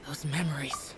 Those memories.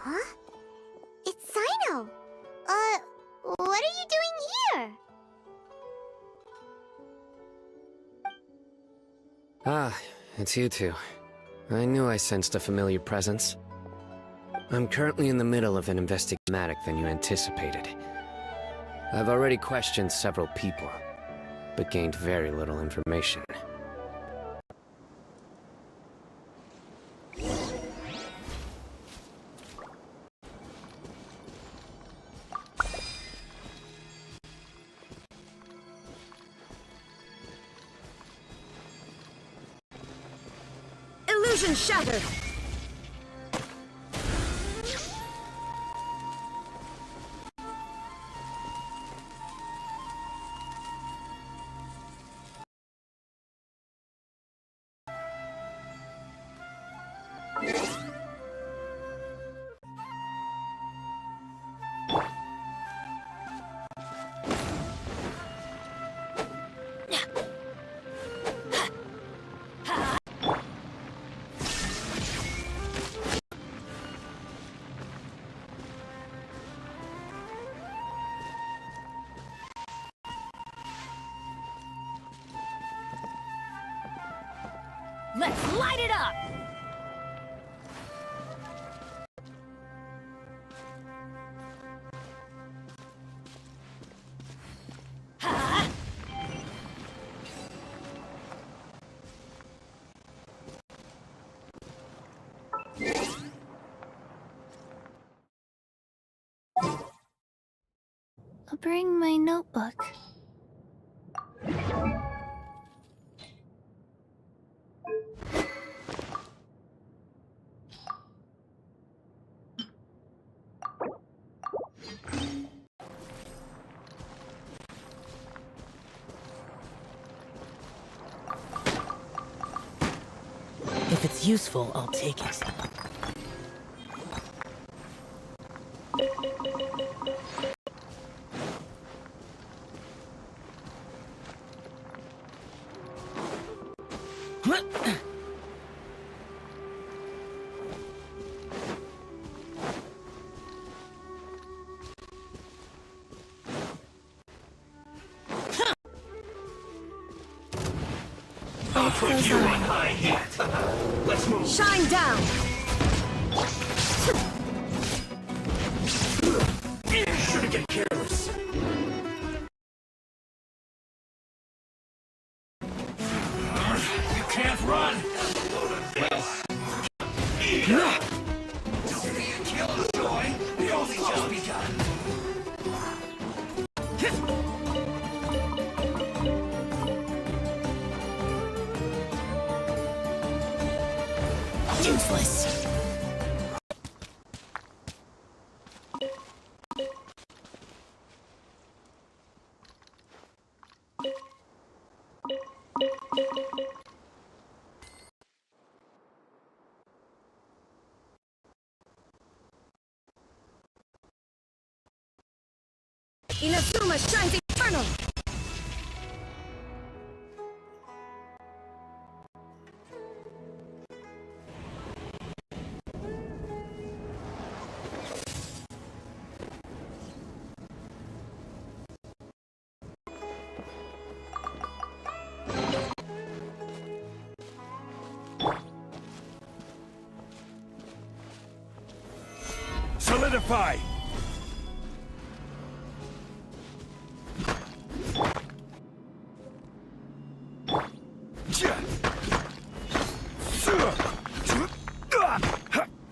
Huh? It's CYNO! What are you doing here? Ah, it's you two. I knew I sensed a familiar presence. I'm currently in the middle of an investigation than you anticipated. I've already questioned several people, but gained very little information. Illusion shattered! Let's light it up! I'll bring my notebook. If it's useful, I'll take it. I'll put you on high heat. Let's move. Shine down! Shouldn't get careless. You can't run. Don't be a killjoy. The only just begun. Useless. Inazuma shines eternal! Solidify!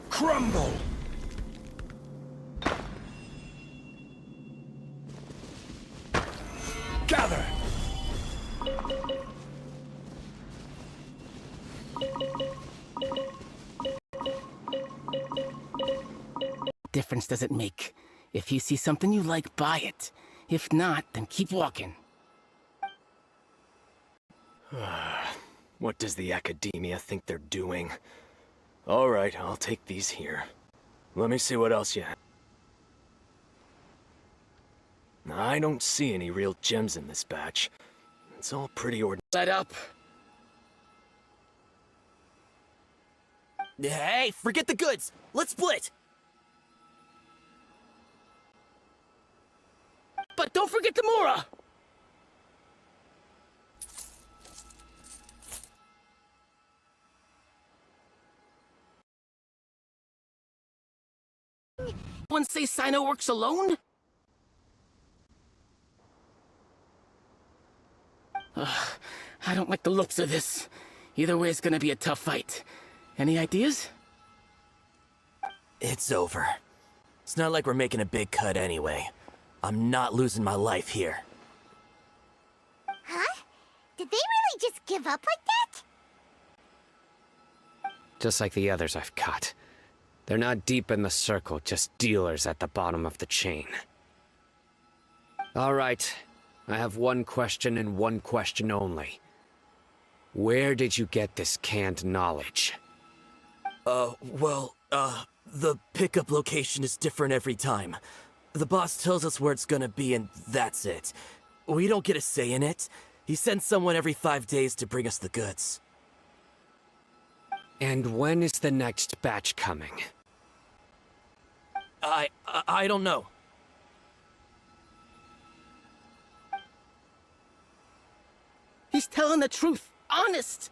Crumble! Gather! Difference does it make? If you see something you like, buy it. If not, then keep walking. What does the academia think they're doing? Alright, I'll take these here. Let me see what else you have. I don't see any real gems in this batch. It's all pretty ordinary. Let up. Hey, forget the goods! Let's split! But don't forget the Mora! One say CYNO works alone? I don't like the looks of this. Either way, it's gonna be a tough fight. Any ideas? It's over. It's not like we're making a big cut anyway. I'm not losing my life here. Huh? Did they really just give up like that? Just like the others I've caught. They're not deep in the circle, just dealers at the bottom of the chain. All right. I have one question and one question only. Where did you get this canned knowledge? The pickup location is different every time. The boss tells us where it's gonna be and that's it. We don't get a say in it. He sends someone every 5 days to bring us the goods. And when is the next batch coming? I don't know. He's telling the truth. Honest.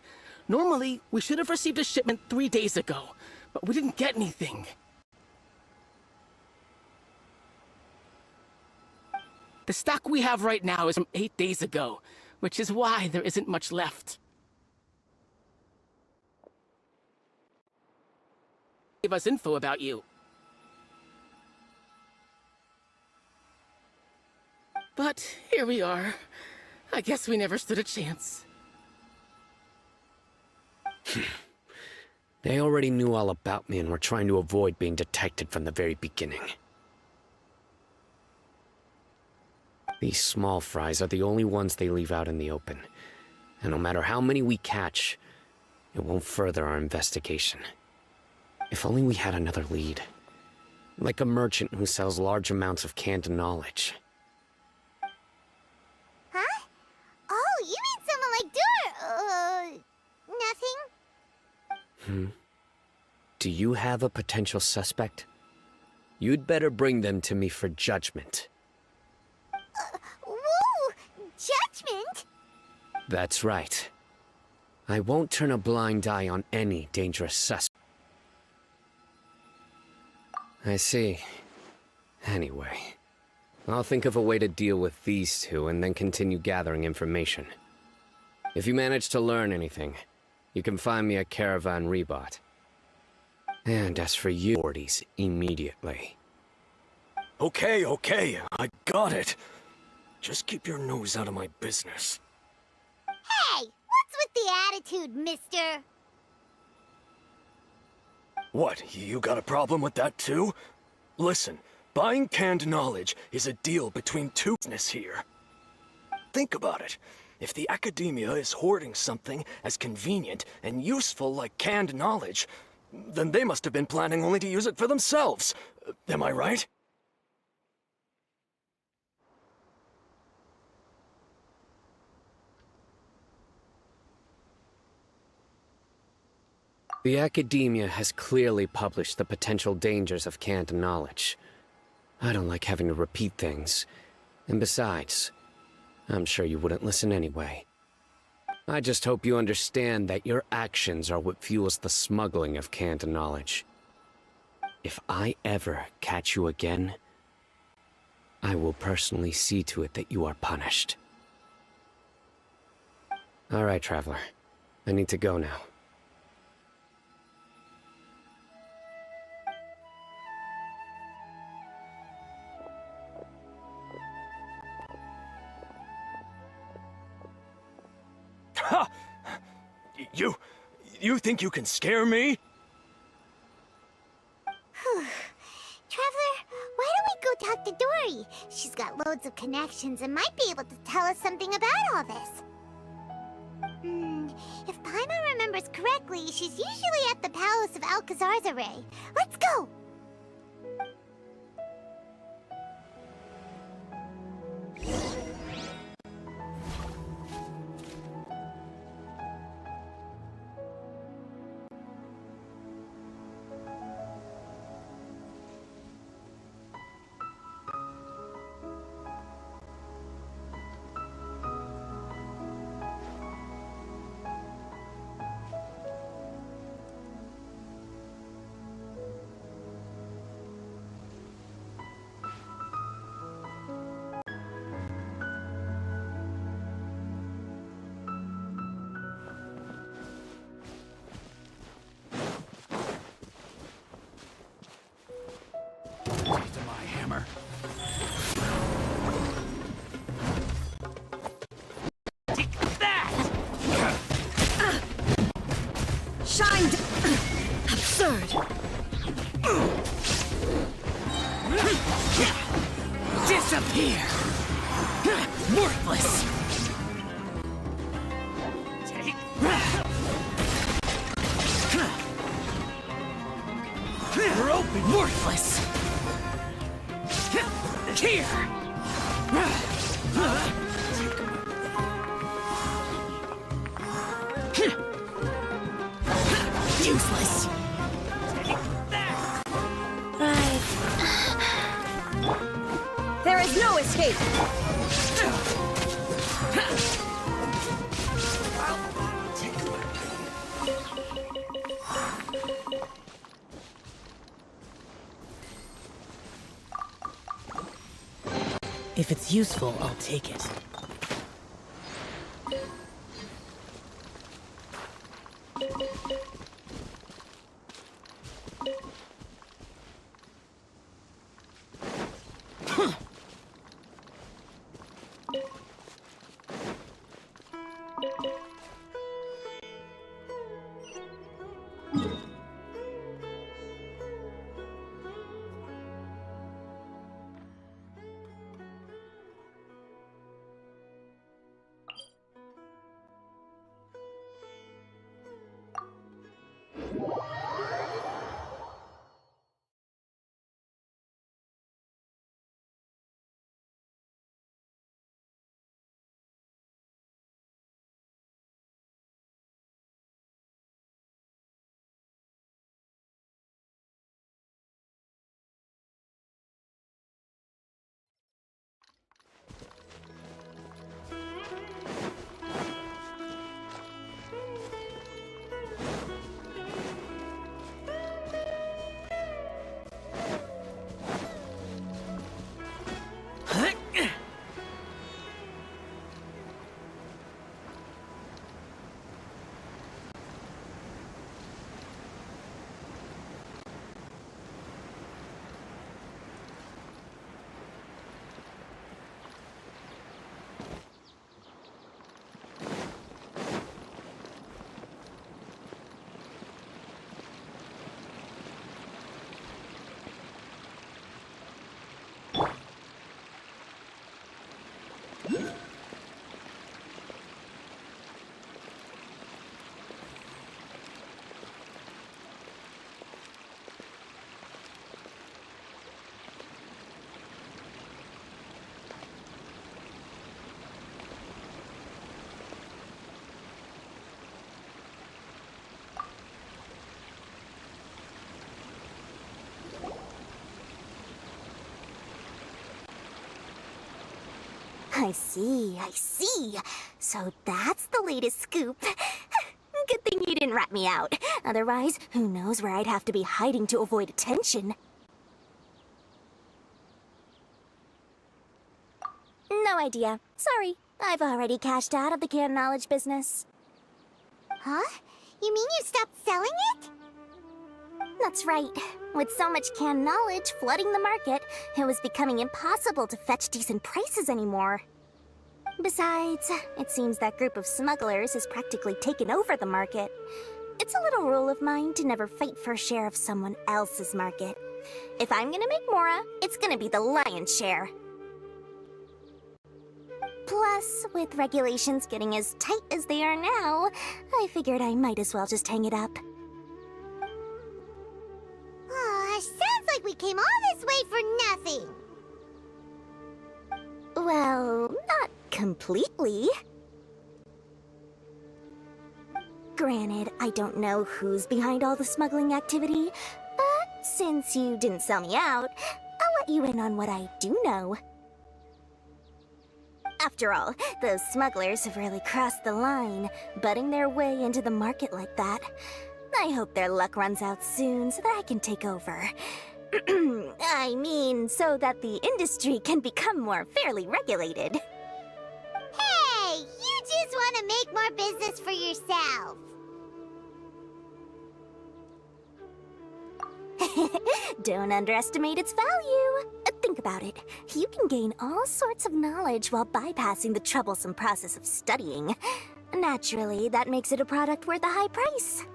Normally, we should have received a shipment 3 days ago, but we didn't get anything. The stock we have right now is from 8 days ago, which is why there isn't much left. Give us info about you. But here we are. I guess we never stood a chance. They already knew all about me and were trying to avoid being detected from the very beginning. These small fries are the only ones they leave out in the open. And no matter how many we catch, it won't further our investigation. If only we had another lead. Like a merchant who sells large amounts of canned knowledge. Huh? Oh, you mean someone like nothing? Do you have a potential suspect? You'd better bring them to me for judgment. Whoa! Judgment? That's right. I won't turn a blind eye on any dangerous suspect. I see. Anyway, I'll think of a way to deal with these two and then continue gathering information. If you manage to learn anything, you can find me a Caravan Rebot. And as for you, 40s immediately. Okay, I got it. Just keep your nose out of my business. Hey! What's with the attitude, mister? What, you got a problem with that too? Listen, buying canned knowledge is a deal between two business here. Think about it. If the academia is hoarding something as convenient and useful like canned knowledge, then they must have been planning only to use it for themselves. Am I right? The academia has clearly published the potential dangers of canned knowledge. I don't like having to repeat things. And besides, I'm sure you wouldn't listen anyway. I just hope you understand that your actions are what fuels the smuggling of canned knowledge. If I ever catch you again, I will personally see to it that you are punished. All right, Traveler. I need to go now. Ha! You think you can scare me? Traveler, why don't we go talk to Dory? She's got loads of connections and might be able to tell us something about all this. If Paimon remembers correctly, she's usually at the Palace of Alcazar's. Let's go! To my hammer. Take that! Shine! Absurd! Disappear! Worthless! Take You're open! Worthless! Here! Useless! Right. There is no escape! If it's useful, I'll take it. I see. So that's the latest scoop. Good thing you didn't rat me out. Otherwise, who knows where I'd have to be hiding to avoid attention. No idea. Sorry. I've already cashed out of the canned knowledge business. Huh? You mean you stopped selling it? That's right. With so much canned knowledge flooding the market, it was becoming impossible to fetch decent prices anymore. Besides, it seems that group of smugglers has practically taken over the market. It's a little rule of mine to never fight for a share of someone else's market. If I'm gonna make Mora, it's gonna be the lion's share. Plus, with regulations getting as tight as they are now, I figured I might as well just hang it up. Sounds like we came all this way for nothing. Well, not completely. Granted, I don't know who's behind all the smuggling activity, but since you didn't sell me out, I'll let you in on what I do know. After all, those smugglers have really crossed the line, butting their way into the market like that. I hope their luck runs out soon so that I can take over. I mean, so that the industry can become more fairly regulated. Hey! You just want to make more business for yourself. Don't underestimate its value. Think about it. You can gain all sorts of knowledge while bypassing the troublesome process of studying. Naturally, that makes it a product worth a high price.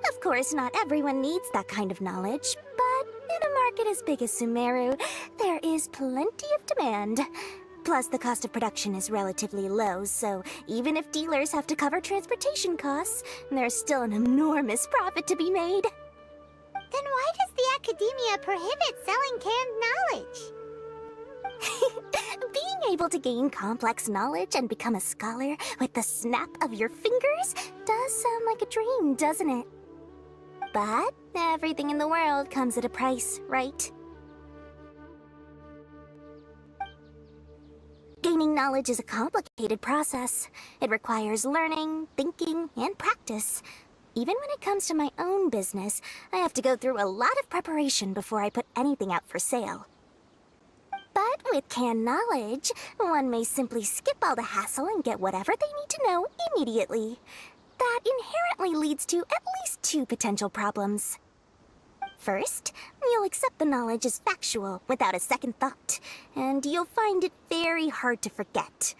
Of course, not everyone needs that kind of knowledge, but in a market as big as Sumeru, there is plenty of demand. Plus, the cost of production is relatively low, so even if dealers have to cover transportation costs, there's still an enormous profit to be made. Then why does the Academia prohibit selling canned knowledge? Being able to gain complex knowledge and become a scholar with the snap of your fingers does sound like a dream, doesn't it? But everything in the world comes at a price, right? Gaining knowledge is a complicated process. It requires learning, thinking, and practice. Even when it comes to my own business, I have to go through a lot of preparation before I put anything out for sale. But with canned knowledge, one may simply skip all the hassle and get whatever they need to know immediately. That inherently leads to at least two potential problems. First, you'll accept the knowledge as factual without a second thought, and you'll find it very hard to forget.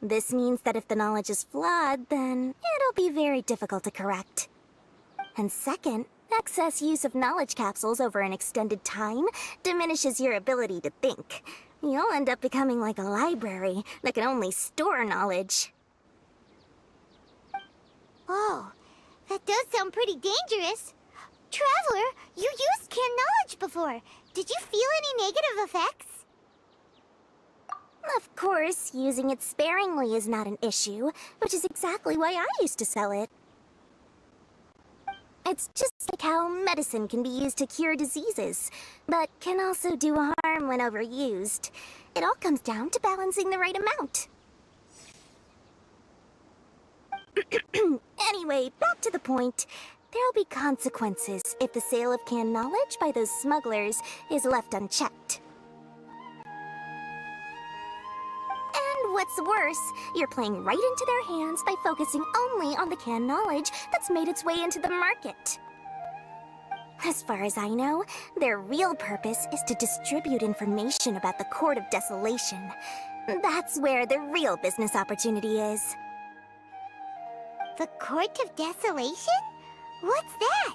This means that if the knowledge is flawed, then it'll be very difficult to correct. And second, excess use of knowledge capsules over an extended time diminishes your ability to think. You'll end up becoming like a library that can only store knowledge. Oh, that does sound pretty dangerous. Traveler, you used canned knowledge before. Did you feel any negative effects? Of course, using it sparingly is not an issue, which is exactly why I used to sell it. It's just like how medicine can be used to cure diseases, but can also do harm when overused. It all comes down to balancing the right amount. Anyway, back to the point. There'll be consequences if the sale of canned knowledge by those smugglers is left unchecked. And what's worse, you're playing right into their hands by focusing only on the canned knowledge that's made its way into the market. As far as I know, their real purpose is to distribute information about the Court of Desolation. That's where the real business opportunity is. The Court of Desolation? What's that?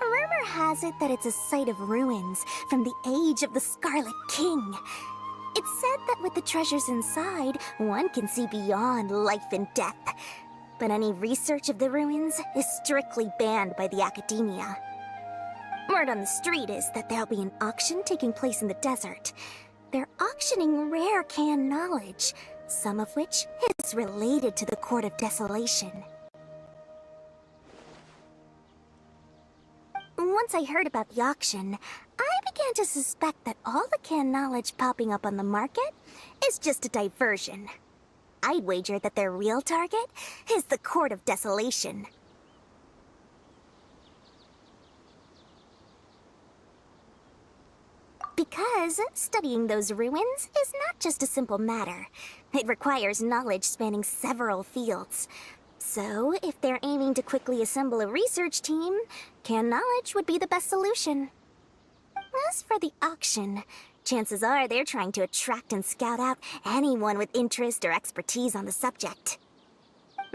Rumor has it that it's a site of ruins from the age of the Scarlet King. It's said that with the treasures inside, one can see beyond life and death. But any research of the ruins is strictly banned by the Academia. Word on the street is that there'll be an auction taking place in the desert. They're auctioning rare canned knowledge, some of which is related to the Court of Desolation. Once I heard about the auction, I began to suspect that all the canned knowledge popping up on the market is just a diversion. I'd wager that their real target is the Court of Desolation. Because studying those ruins is not just a simple matter. It requires knowledge spanning several fields. So, if they're aiming to quickly assemble a research team, canned knowledge would be the best solution. As for the auction, chances are they're trying to attract and scout out anyone with interest or expertise on the subject.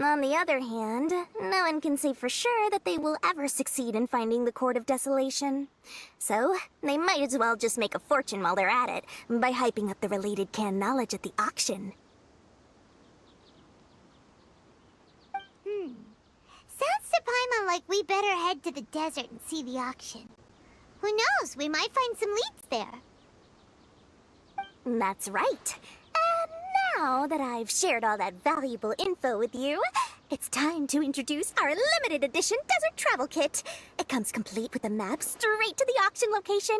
On the other hand, no one can say for sure that they will ever succeed in finding the Court of Desolation. So, they might as well just make a fortune while they're at it, by hyping up the related canned knowledge at the auction. Sounds to Paimon like we better head to the desert and see the auction. Who knows, we might find some leads there. That's right. And now that I've shared all that valuable info with you, it's time to introduce our limited edition desert travel kit. It comes complete with a map straight to the auction location.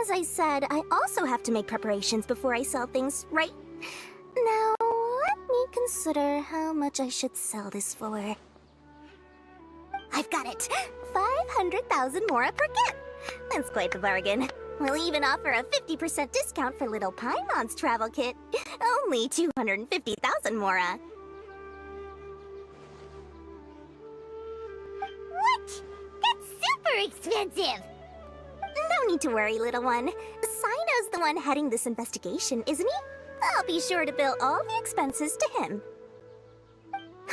As I said, I also have to make preparations before I sell things, right? Now, let me consider how much I should sell this for. I've got it! 500,000 mora per kit! That's quite the bargain. We'll even offer a 50% discount for little Paimon's travel kit. Only 250,000 mora. What? That's super expensive! No need to worry, little one. CYNO's the one heading this investigation, isn't he? I'll be sure to bill all the expenses to him.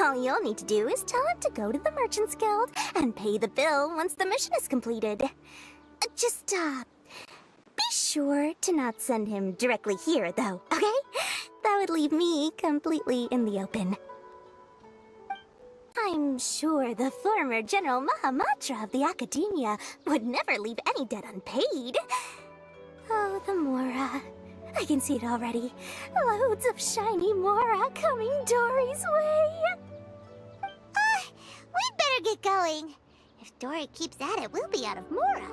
All you'll need to do is tell him to go to the Merchants Guild and pay the bill once the mission is completed. Just, be sure to not send him directly here, though, okay? That would leave me completely in the open. I'm sure the former General Mahamatra of the Academia would never leave any debt unpaid. Oh, the Mora. I can see it already. Loads of shiny Mora coming Dory's way. We'd better get going. If Dory keeps at it, we'll be out of Mora.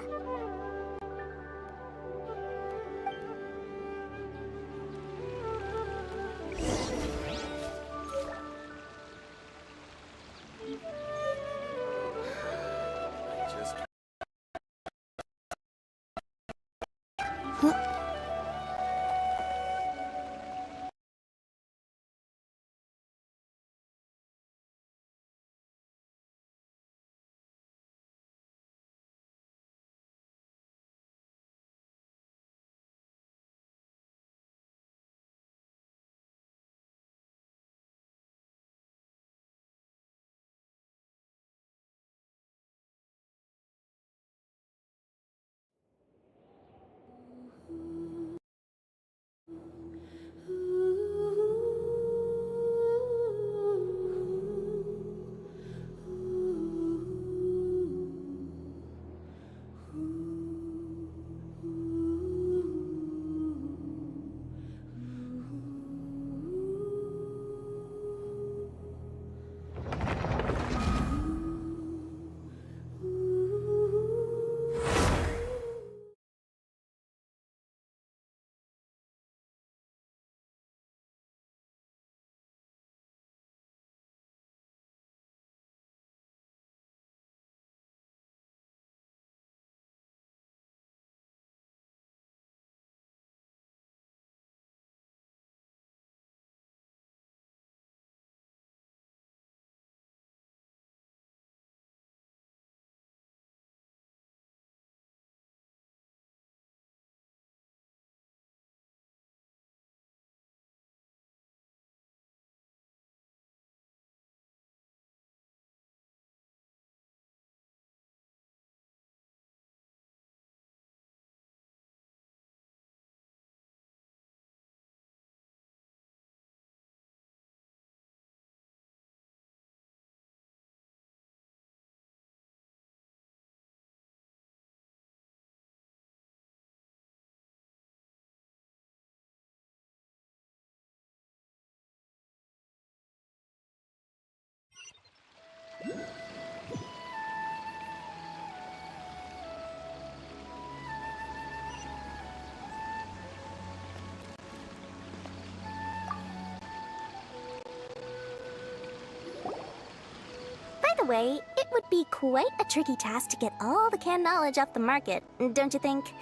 Anyway, it would be quite a tricky task to get all the canned knowledge off the market, don't you think?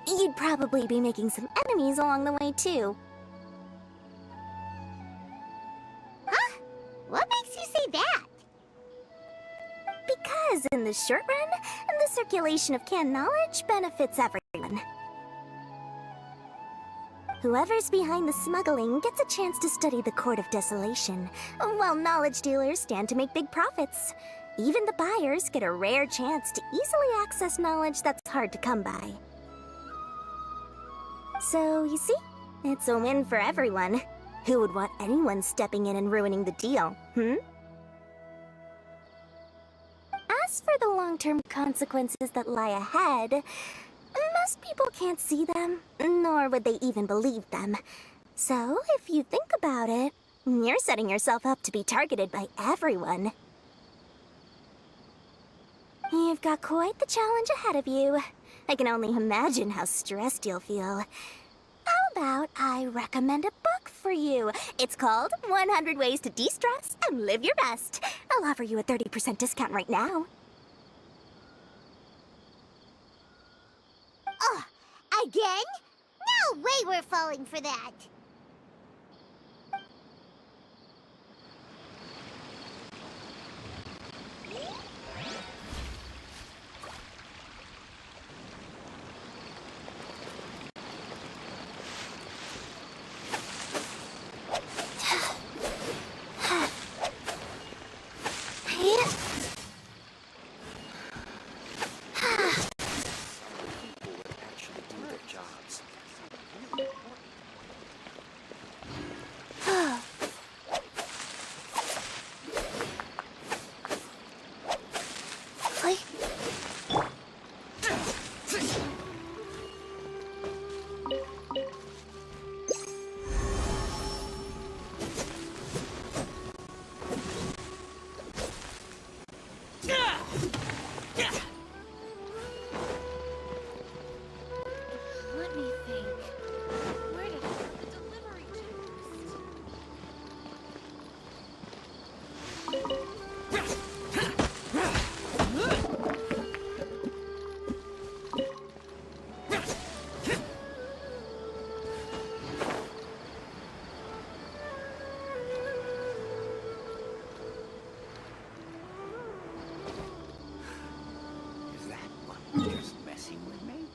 You'd probably be making some enemies along the way, too. Huh? What makes you say that? Because in the short run, the circulation of canned knowledge benefits everyone. Whoever's behind the smuggling gets a chance to study the Court of Desolation, while knowledge dealers stand to make big profits. Even the buyers get a rare chance to easily access knowledge that's hard to come by. So, you see, it's a win for everyone. Who would want anyone stepping in and ruining the deal, As for the long-term consequences that lie ahead, most people can't see them, nor would they even believe them. So, if you think about it, you're setting yourself up to be targeted by everyone. You've got quite the challenge ahead of you. I can only imagine how stressed you'll feel. How about I recommend a book for you? It's called 100 Ways to De-Stress and Live Your Best. I'll offer you a 30% discount right now. Oh, again? No way we're falling for that. Let me think. Where did I put the delivery Is that one just messing with me?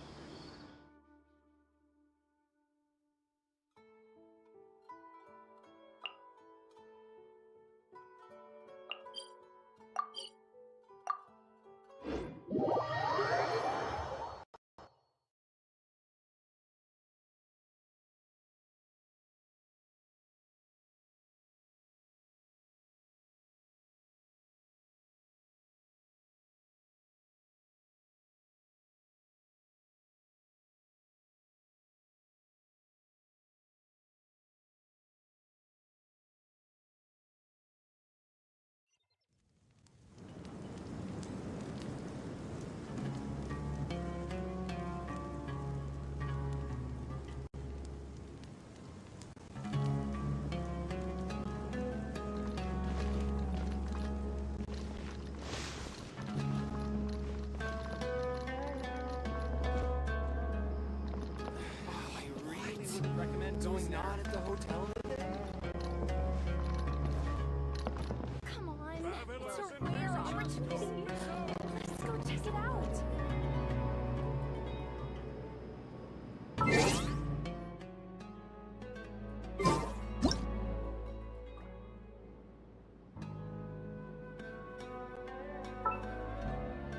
Going not at the hotel today? Come on, it's a rare opportunity. Let's go check it out.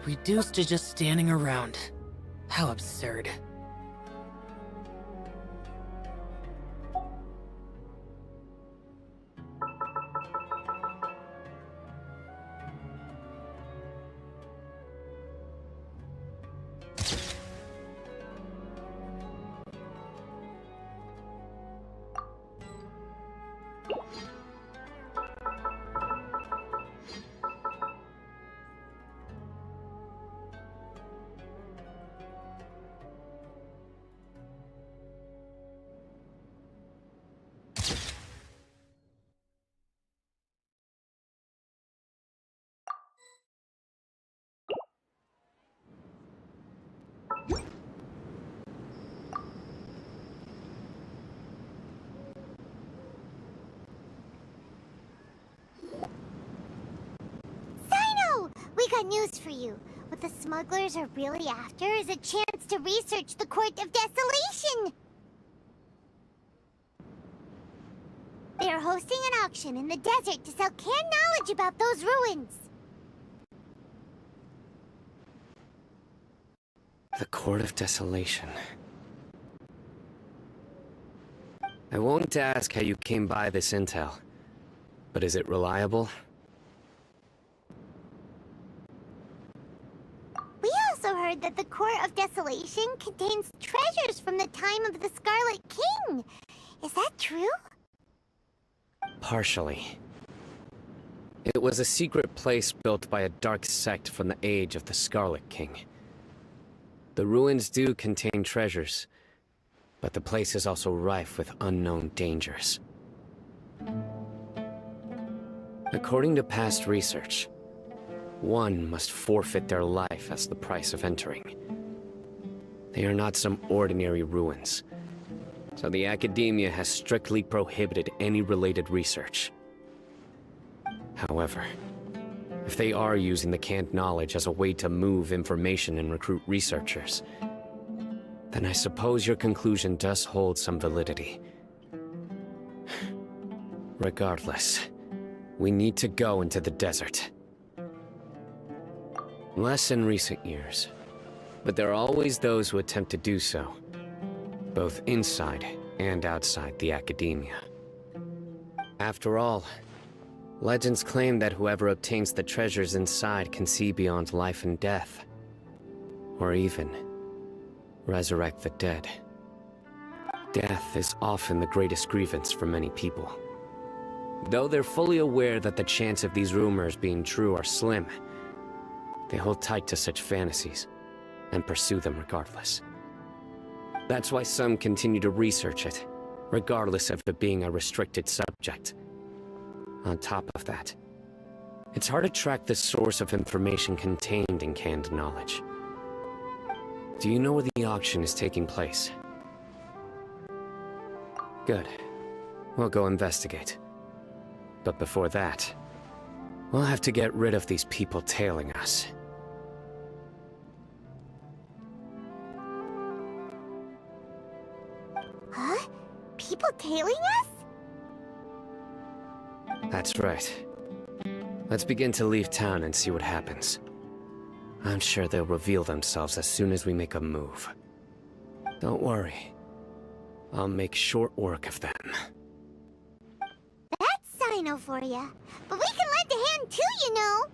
Reduced to just standing around. How absurd. we got news for you. What the smugglers are really after is a chance to research the Court of Desolation. They are hosting an auction in the desert to sell canned knowledge about those ruins. The Court of Desolation. I won't ask how you came by this intel, but is it reliable? We also heard that the Court of Desolation contains treasures from the time of the Scarlet King. Is that true? Partially. It was a secret place built by a dark sect from the age of the Scarlet King. The ruins do contain treasures, but the place is also rife with unknown dangers. According to past research, one must forfeit their life as the price of entering. They are not some ordinary ruins, so the Academia has strictly prohibited any related research. However, if they are using the canned knowledge as a way to move information and recruit researchers, then I suppose your conclusion does hold some validity. Regardless, we need to go into the desert. Less in recent years, but there are always those who attempt to do so, both inside and outside the Academia. After all, legends claim that whoever obtains the treasures inside can see beyond life and death, or even resurrect the dead. Death is often the greatest grievance for many people. Though they're fully aware that the chance of these rumors being true are slim, they hold tight to such fantasies and pursue them regardless. That's why some continue to research it, regardless of it being a restricted subject. On top of that, it's hard to track the source of information contained in canned knowledge. Do you know where the auction is taking place? Good. We'll go investigate. But before that, we'll have to get rid of these people tailing us. Huh? People tailing us? That's right. Let's begin to leave town and see what happens. I'm sure they'll reveal themselves as soon as we make a move. Don't worry. I'll make short work of them. That's CYNO for ya. But we can lend a hand too, you know.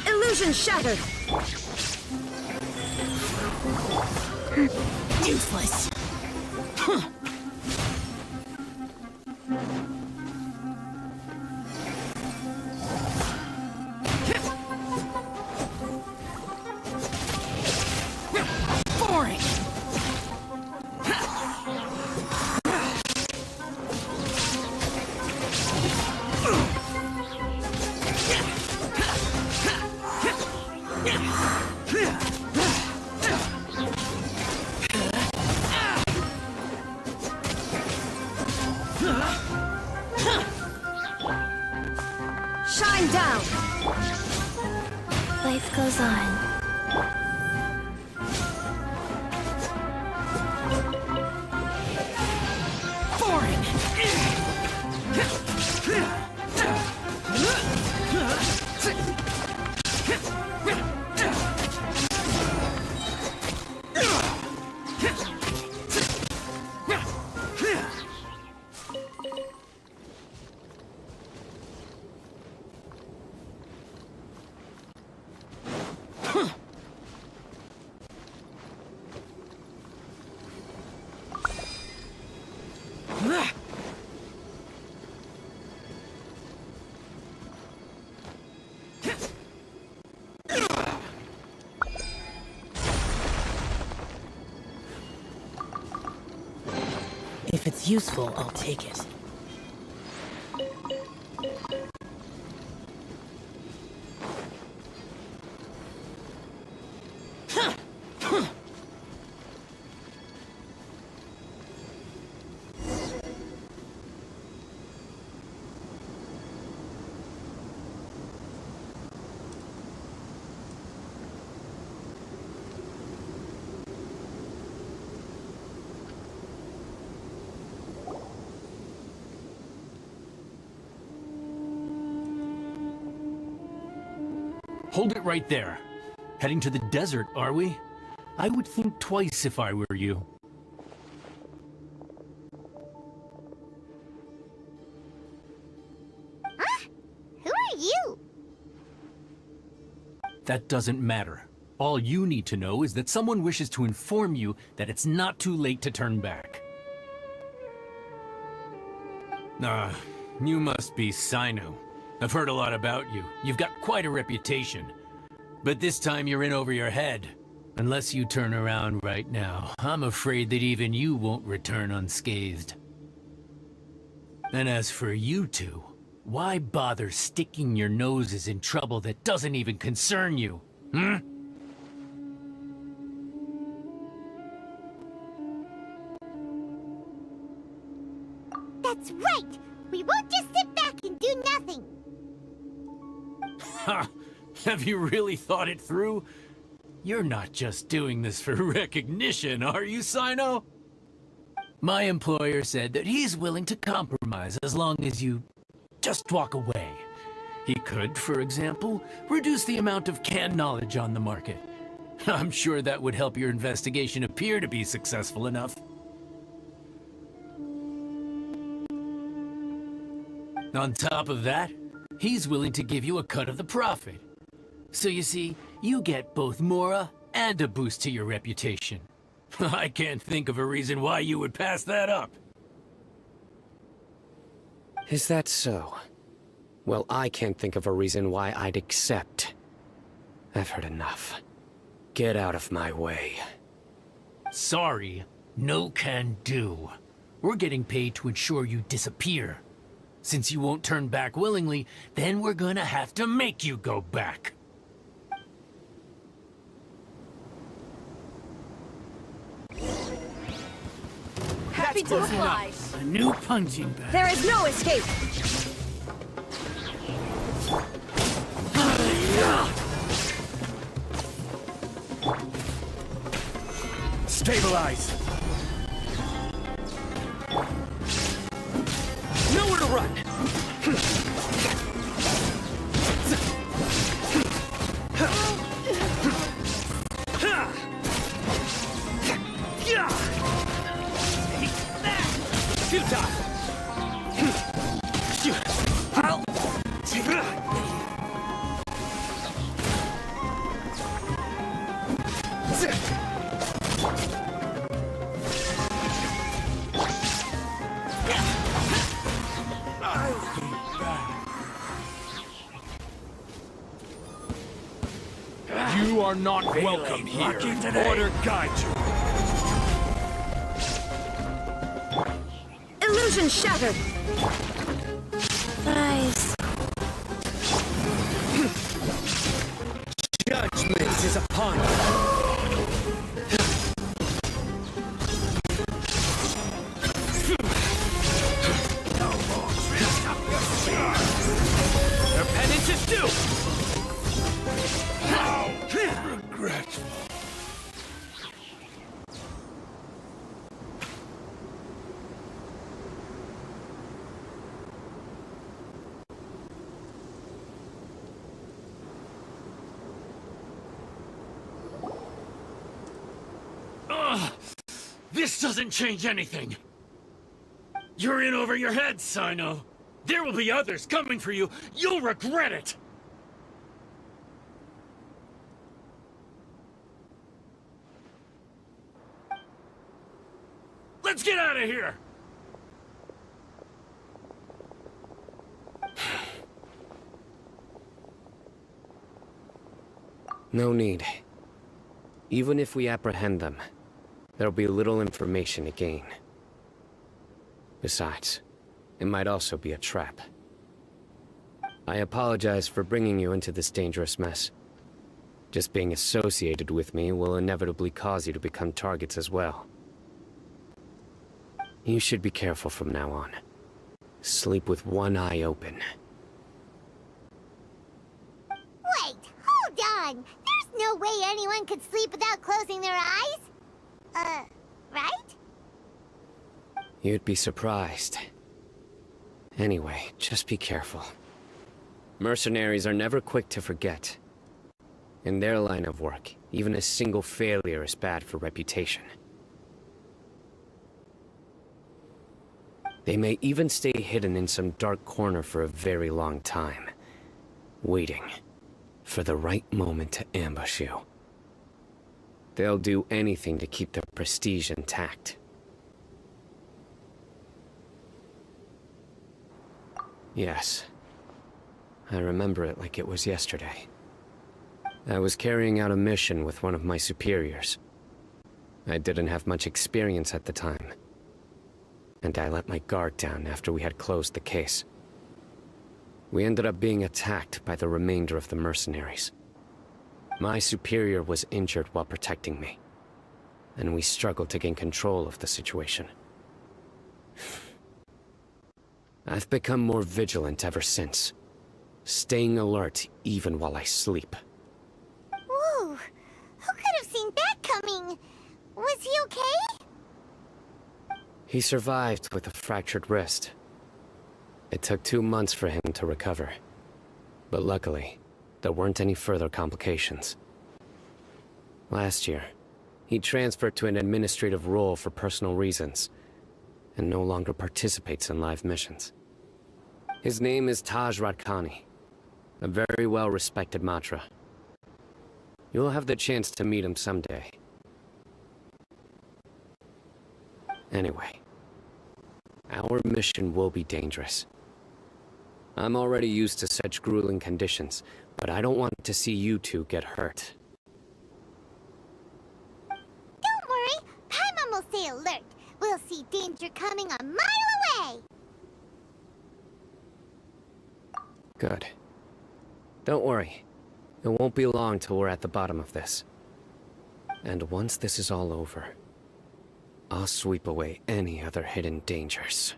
Illusion shattered! Useless! Boring! goes on. If it's useful, I'll take it. Hold it right there. Heading to the desert, are we? I would think twice if I were you. Huh? Who are you? That doesn't matter. All you need to know is that someone wishes to inform you that it's not too late to turn back. You must be CYNO. I've heard a lot about you. You've got quite a reputation. But this time you're in over your head. Unless you turn around right now, I'm afraid that even you won't return unscathed. And as for you two, why bother sticking your noses in trouble that doesn't even concern you? Hmm? That's right! We won't just sit back and do nothing! Ha! Have you really thought it through? You're not just doing this for recognition, are you, CYNO? My employer said that he's willing to compromise as long as you just walk away. He could, for example, reduce the amount of canned knowledge on the market. I'm sure that would help your investigation appear to be successful enough. On top of that, he's willing to give you a cut of the profit. So you see, you get both Mora and a boost to your reputation. I can't think of a reason why you would pass that up. Is that so? Well, I can't think of a reason why I'd accept. I've heard enough. Get out of my way. Sorry, no can do. We're getting paid to ensure you disappear. Since you won't turn back willingly, then we're gonna have to make you go back. Happy to oblige. A new punching bag. There is no escape. Stabilize! Nowhere to run! Futile! I'll take it. You are not welcome here. Order guide you. Illusion shattered. Nice. Judgment is upon you. Their penance is due! regretful. This doesn't change anything! You're in over your head, CYNO! There will be others coming for you! You'll regret it! Let's get out of here! No need. Even if we apprehend them, there'll be little information to gain. Besides, it might also be a trap. I apologize for bringing you into this dangerous mess. Just being associated with me will inevitably cause you to become targets as well. You should be careful from now on. Sleep with one eye open. Wait, hold on! There's no way anyone could sleep without closing their eyes? Right? You'd be surprised. Anyway, just be careful. Mercenaries are never quick to forget. In their line of work, even a single failure is bad for reputation. They may even stay hidden in some dark corner for a very long time, waiting for the right moment to ambush you. They'll do anything to keep their prestige intact. Yes. I remember it like it was yesterday. I was carrying out a mission with one of my superiors. I didn't have much experience at the time, and I let my guard down after we had closed the case. We ended up being attacked by the remainder of the mercenaries. My superior was injured while protecting me, and we struggled to gain control of the situation. I've become more vigilant ever since, staying alert even while I sleep. Whoa! Who could have seen that coming? Was he okay? He survived with a fractured wrist. It took 2 months for him to recover, but luckily, there weren't any further complications. Last year, he transferred to an administrative role for personal reasons, and no longer participates in live missions. His name is Taj Radkani, a very well-respected Matra. You'll have the chance to meet him someday. Anyway, our mission will be dangerous. I'm already used to such grueling conditions, but I don't want to see you two get hurt. Don't worry, Paimon will stay alert. We'll see danger coming a mile away! Good. Don't worry. It won't be long till we're at the bottom of this. And once this is all over, I'll sweep away any other hidden dangers.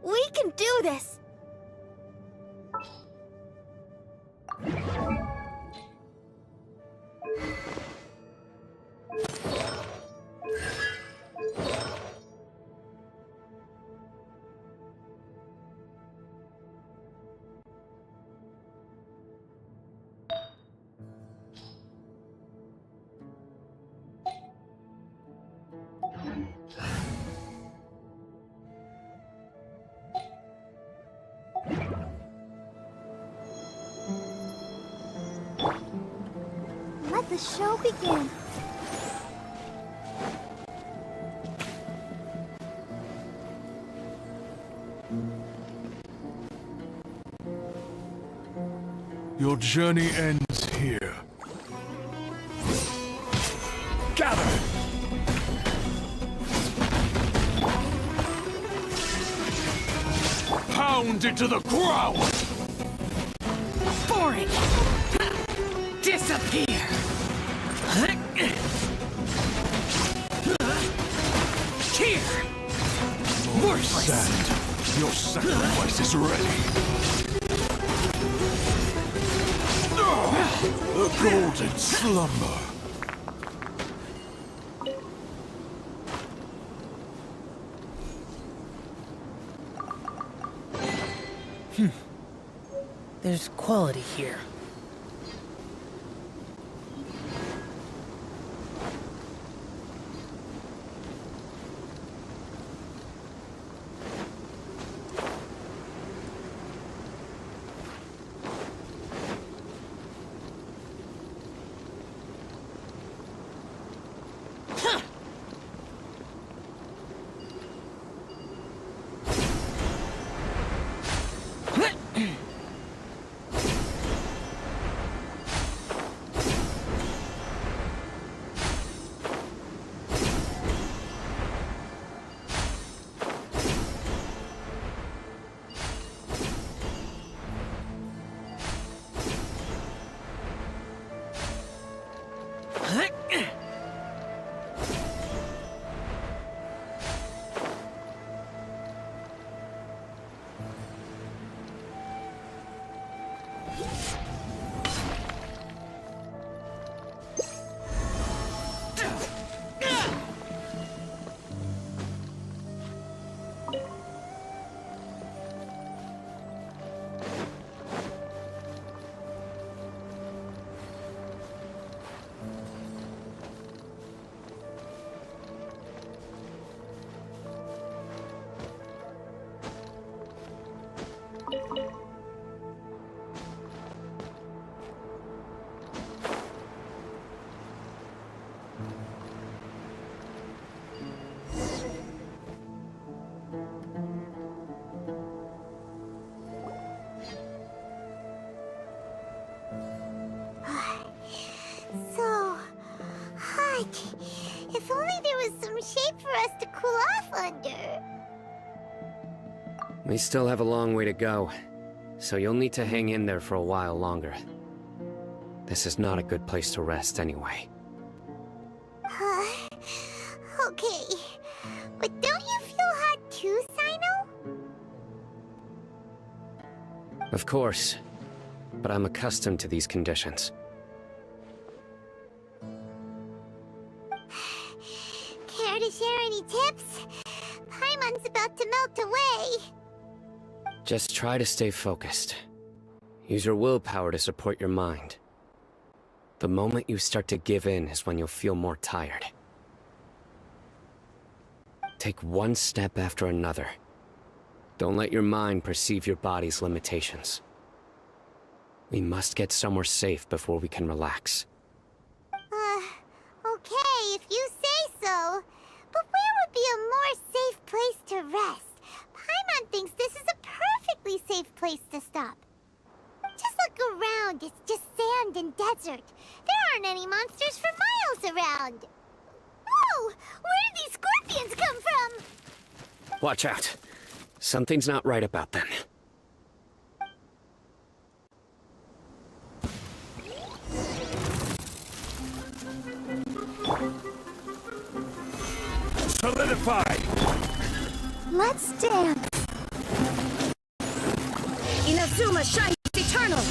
We can do this! let the show begin. Your journey ends here. Gather! Pound into the ground! Boring! Disappear! Here! More sand. Your sacrifice is ready. The golden slumber. There's quality here. So hot. If only there was some shade for us to cool off under. We still have a long way to go, so you'll need to hang in there for a while longer. This is not a good place to rest anyway. Okay. But don't you feel hot too, CYNO? Of course, but I'm accustomed to these conditions. Care to share any tips? Paimon's about to melt away. Just try to stay focused. Use your willpower to support your mind. The moment you start to give in is when you'll feel more tired. Take one step after another. Don't let your mind perceive your body's limitations. We must get somewhere safe before we can relax. Okay, if you say so. But where would be a more safe place to rest? Paimon thinks this is a perfectly safe place to stop. Just look around, it's just sand and desert. There aren't any monsters for miles around. Whoa! Where did these scorpions come from? Watch out. Something's not right about them. Solidify! Let's dance. Inazuma shines eternal.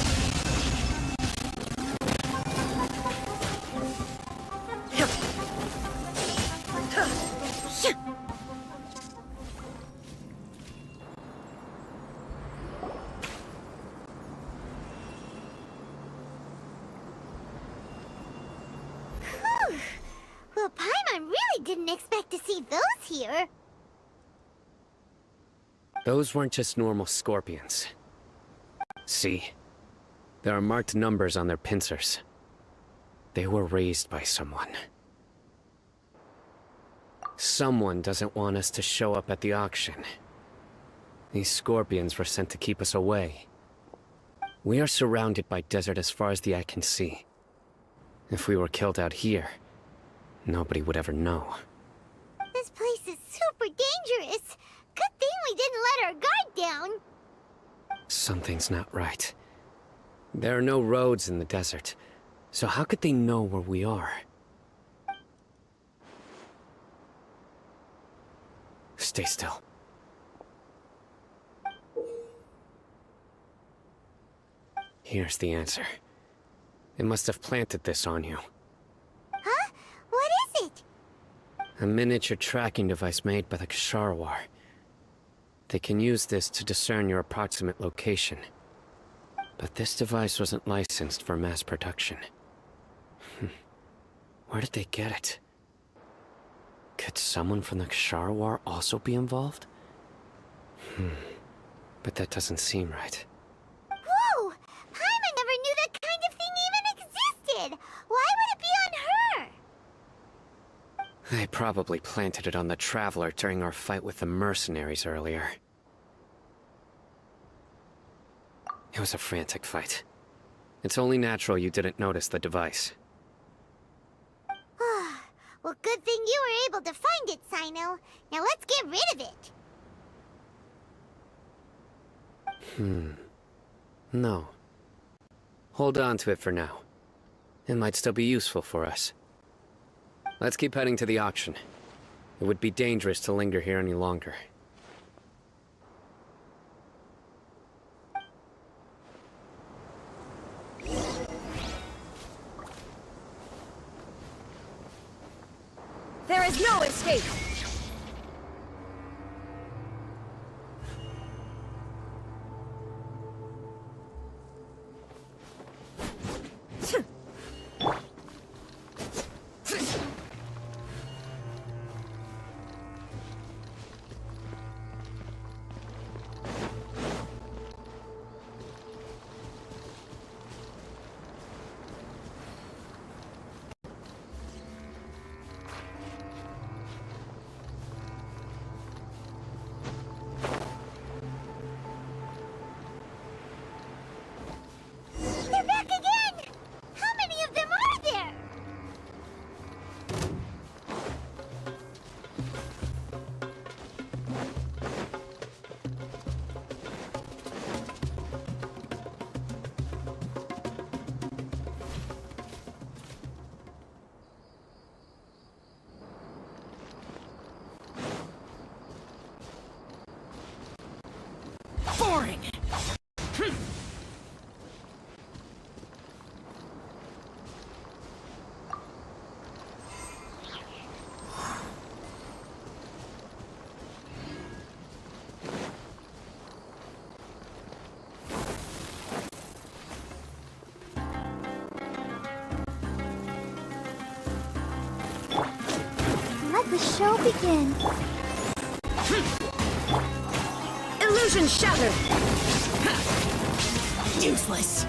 Well, Paimon really didn't expect to see those here. Those weren't just normal scorpions. See? There are marked numbers on their pincers. They were raised by someone. Someone doesn't want us to show up at the auction. These scorpions were sent to keep us away. We are surrounded by desert as far as the eye can see. If we were killed out here, nobody would ever know. This place is super dangerous. Good thing we didn't let our guard down. Something's not right. There are no roads in the desert, so how could they know where we are? Stay still. Here's the answer. They must have planted this on you. Huh? What is it? A miniature tracking device made by the Ksharawar. They can use this to discern your approximate location. But this device wasn't licensed for mass production. Where did they get it? Could someone from the Ksharawar also be involved? But that doesn't seem right. Whoa! Paimon never knew that kind of thing even existed! Why would it be on her? They probably planted it on the Traveler during our fight with the mercenaries earlier. It was a frantic fight. It's only natural you didn't notice the device. Well, good thing you were able to find it, CYNO. Now let's get rid of it. No. Hold on to it for now. It might still be useful for us. Let's keep heading to the auction. It would be dangerous to linger here any longer. There is no escape! They're back again! How many of them are there? Boring! Let the show begin. Illusion shattered! Useless.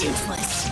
Useless.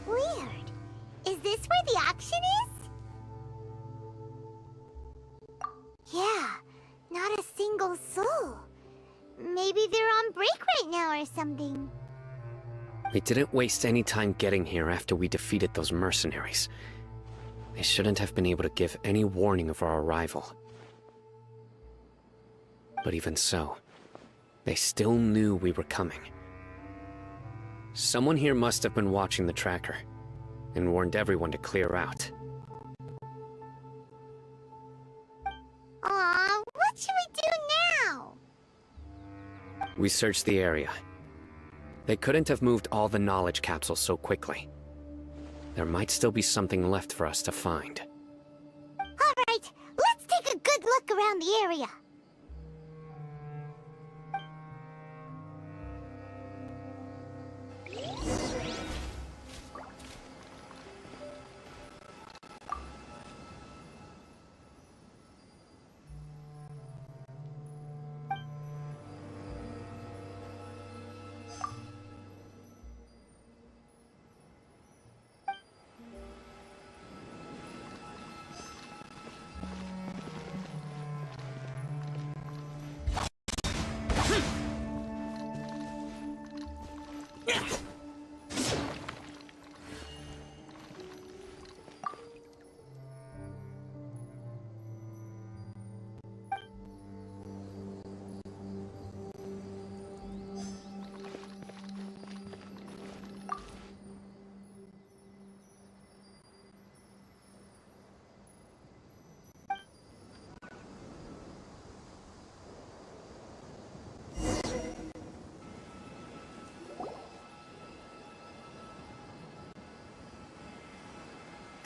Weird. Is this where the auction is? so slow. Maybe they're on break right now or something. We didn't waste any time getting here after we defeated those mercenaries. They shouldn't have been able to give any warning of our arrival. But even so, they still knew we were coming. Someone here must have been watching the tracker, and warned everyone to clear out. Aw, what should we do now? We searched the area. They couldn't have moved all the knowledge capsules so quickly. There might still be something left for us to find. Alright, let's take a good look around the area.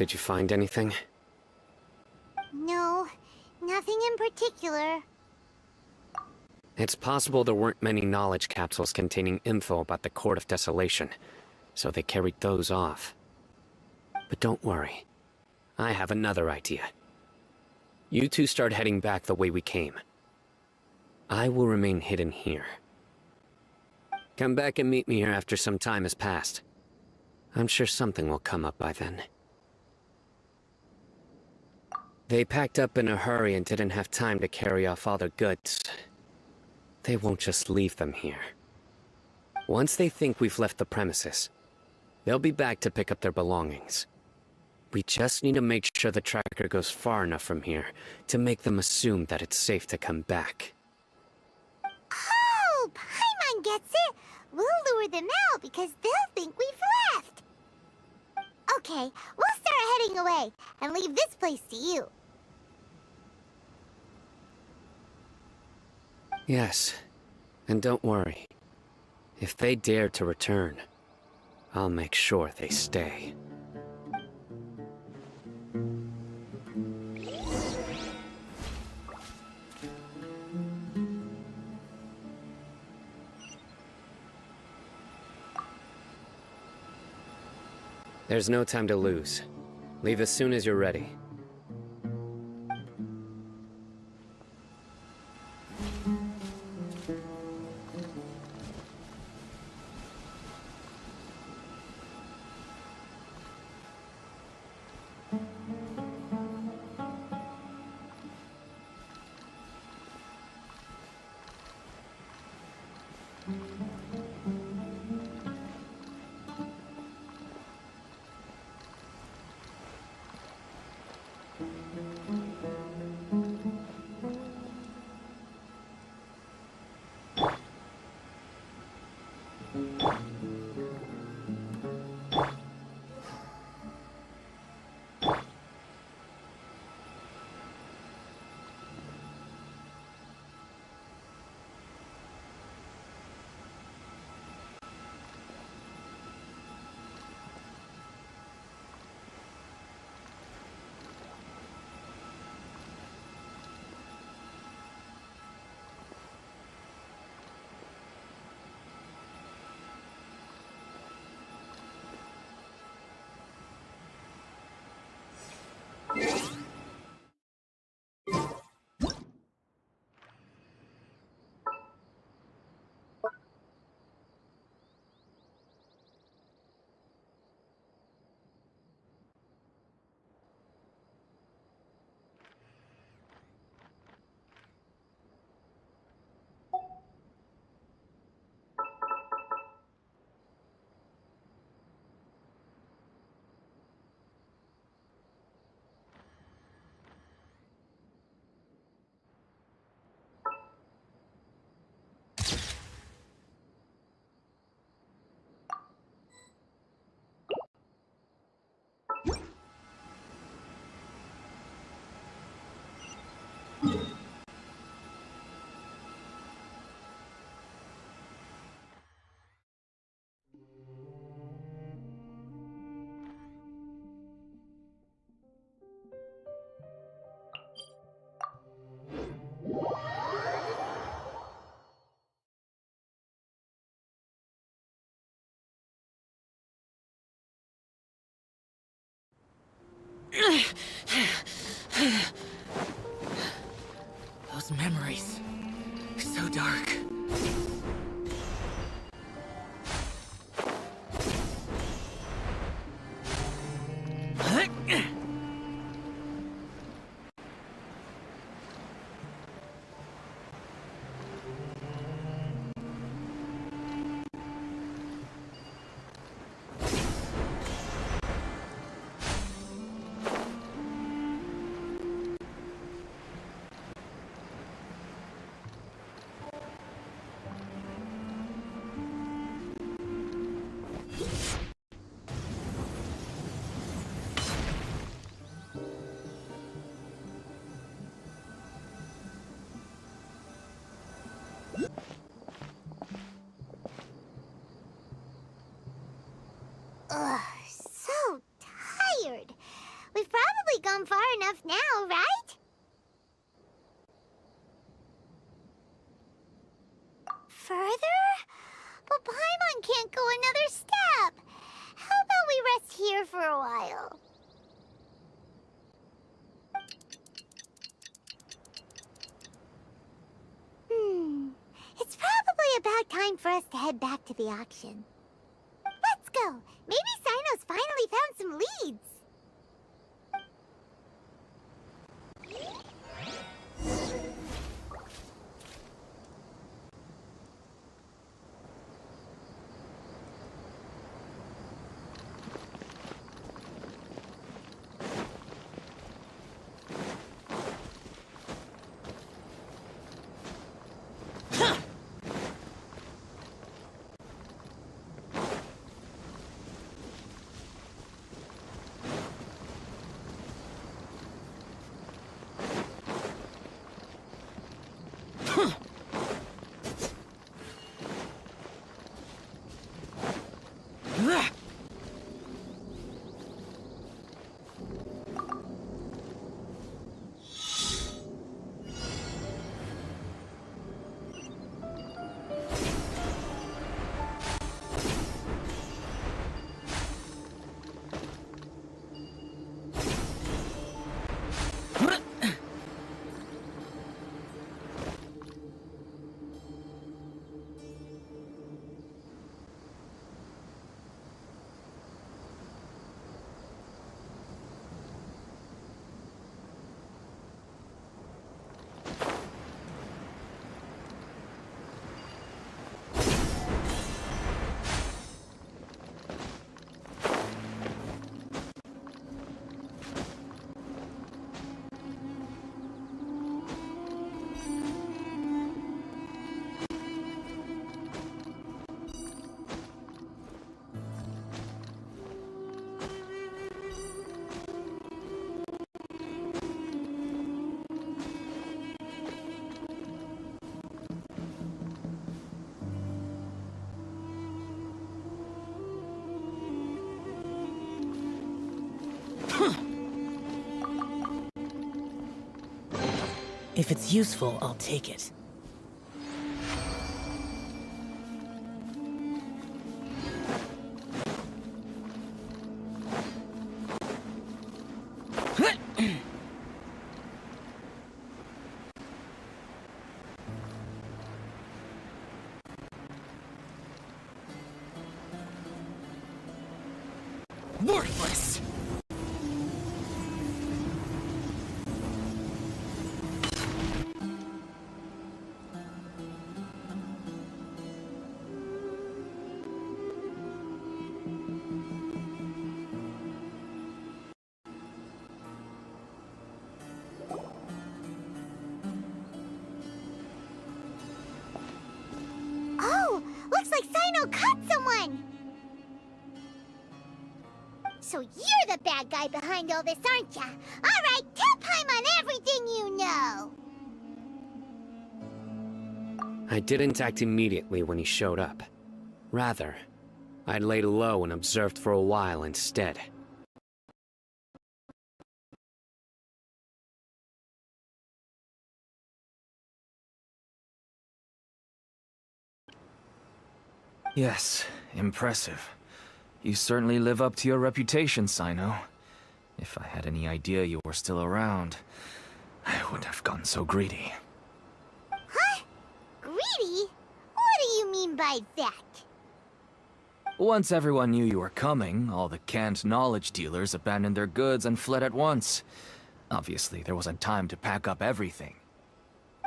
Did you find anything? No, nothing in particular. It's possible there weren't many knowledge capsules containing info about the Court of Desolation, so they carried those off. But don't worry. I have another idea. You two start heading back the way we came. I will remain hidden here. Come back and meet me here after some time has passed. I'm sure something will come up by then. They packed up in a hurry and didn't have time to carry off all their goods. They won't just leave them here. Once they think we've left the premises, they'll be back to pick up their belongings. We just need to make sure the tracker goes far enough from here to make them assume that it's safe to come back. Oh, Paimon gets it! We'll lure them out because they'll think we've left! Okay, we'll start heading away and leave this place to you. Yes, and don't worry. If they dare to return, I'll make sure they stay. There's no time to lose. Leave as soon as you're ready. Those memories. So dark. Ugh, so tired. We've probably gone far enough now, right? Further? But Paimon can't go another step. How about we rest here for a while? It's probably about time for us to head back to the auction. Let's go. Maybe CYNO's finally found some leads. If it's useful, I'll take it. Worthless! Oh, looks like CYNO caught someone! So you're the bad guy behind all this, aren't ya? Alright, tell Paimon everything you know! I didn't act immediately when he showed up. Rather, I laid low and observed for a while instead. Yes, impressive. You certainly live up to your reputation, CYNO. If I had any idea you were still around, I wouldn't have gotten so greedy. Huh? Greedy? What do you mean by that? Once everyone knew you were coming, all the canned knowledge dealers abandoned their goods and fled at once. Obviously, there wasn't time to pack up everything.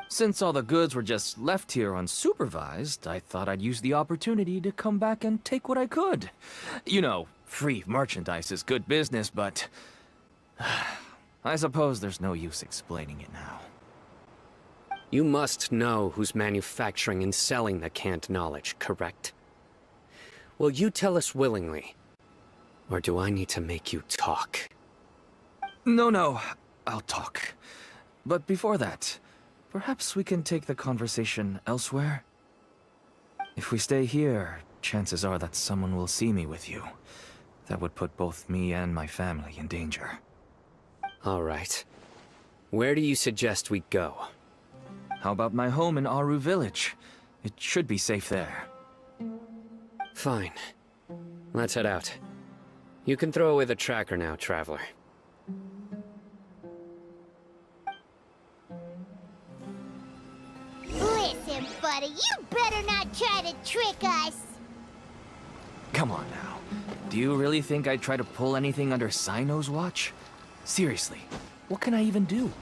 Since all the goods were just left here unsupervised, I thought I'd use the opportunity to come back and take what I could. You know, free merchandise is good business, but I suppose there's no use explaining it now. You must know who's manufacturing and selling the canned knowledge, correct? Will you tell us willingly? Or do I need to make you talk? No, I'll talk. But before that, perhaps we can take the conversation elsewhere? If we stay here, chances are that someone will see me with you. That would put both me and my family in danger. All right. Where do you suggest we go? How about my home in Aru Village? It should be safe there. Fine. Let's head out. You can throw away the tracker now, traveler. Listen, buddy, you better not try to trick us. Come on now. Do you really think I'd try to pull anything under CYNO's watch? Seriously, what can I even do?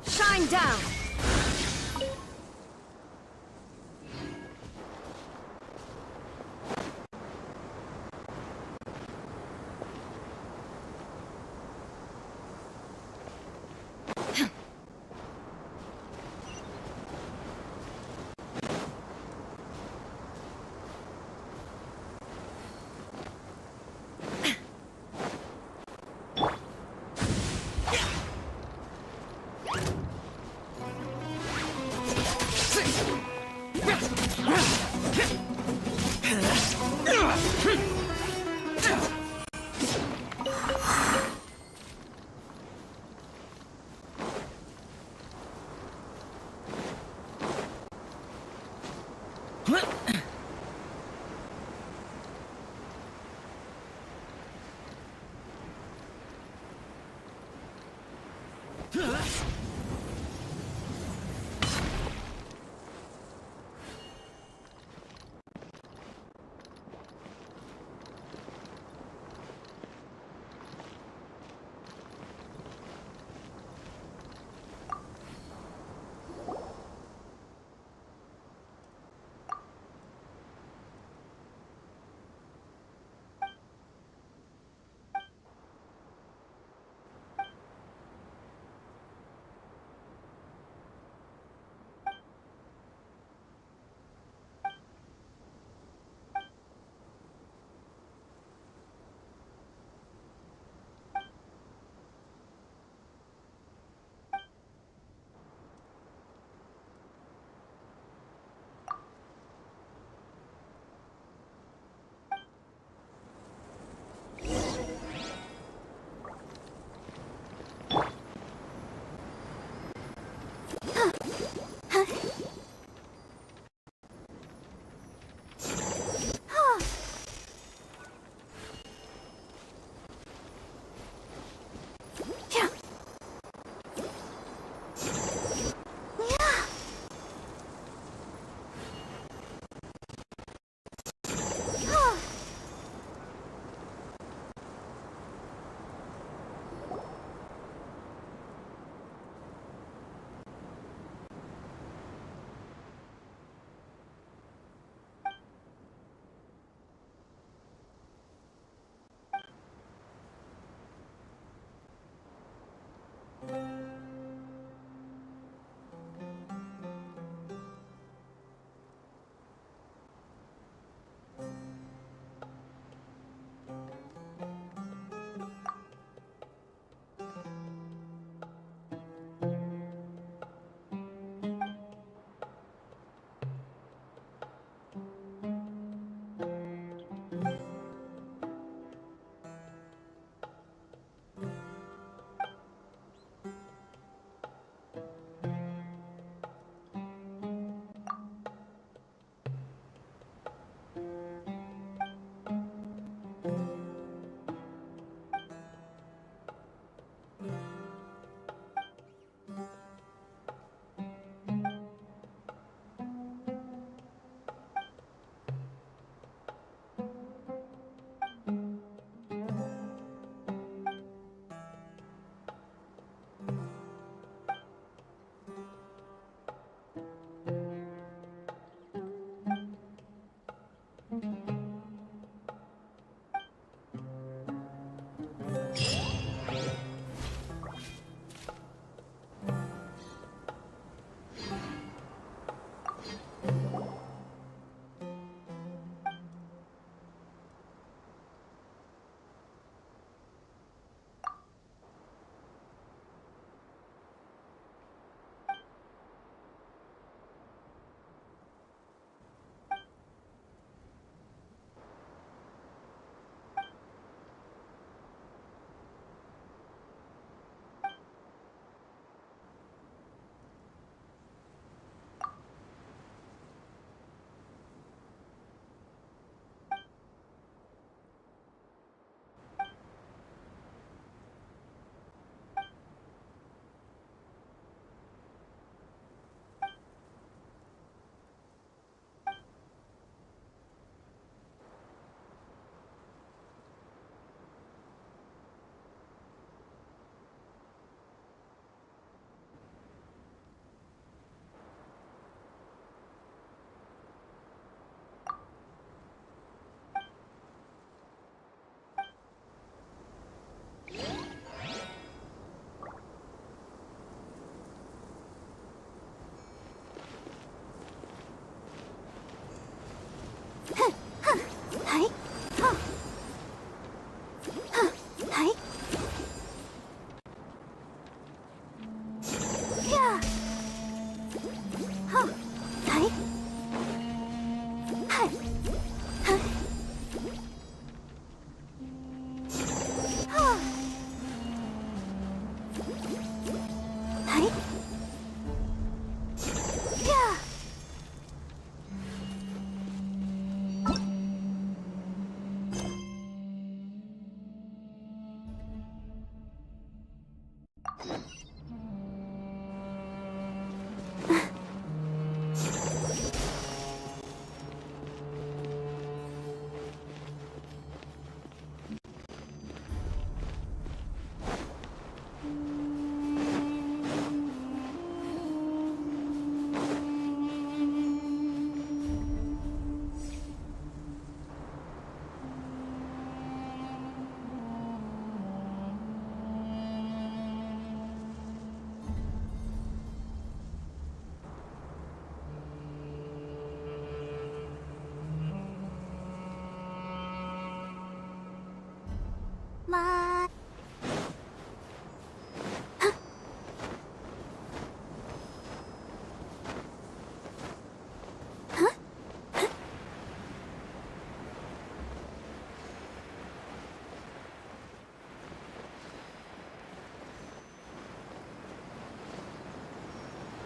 Shine down!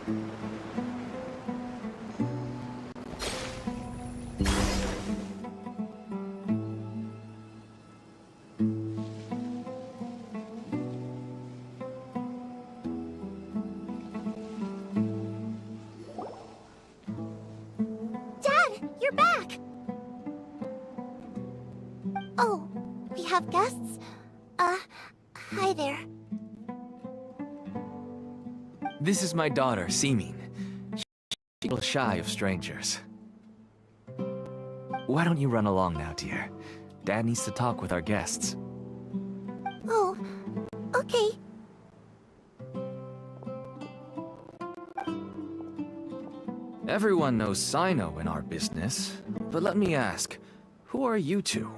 Dad, you're back! Oh, we have guests? Hi there. This is my daughter, Simin. She's a little shy of strangers. Why don't you run along now, dear? Dad needs to talk with our guests. Oh, okay. Everyone knows CYNO in our business, but let me ask, who are you two?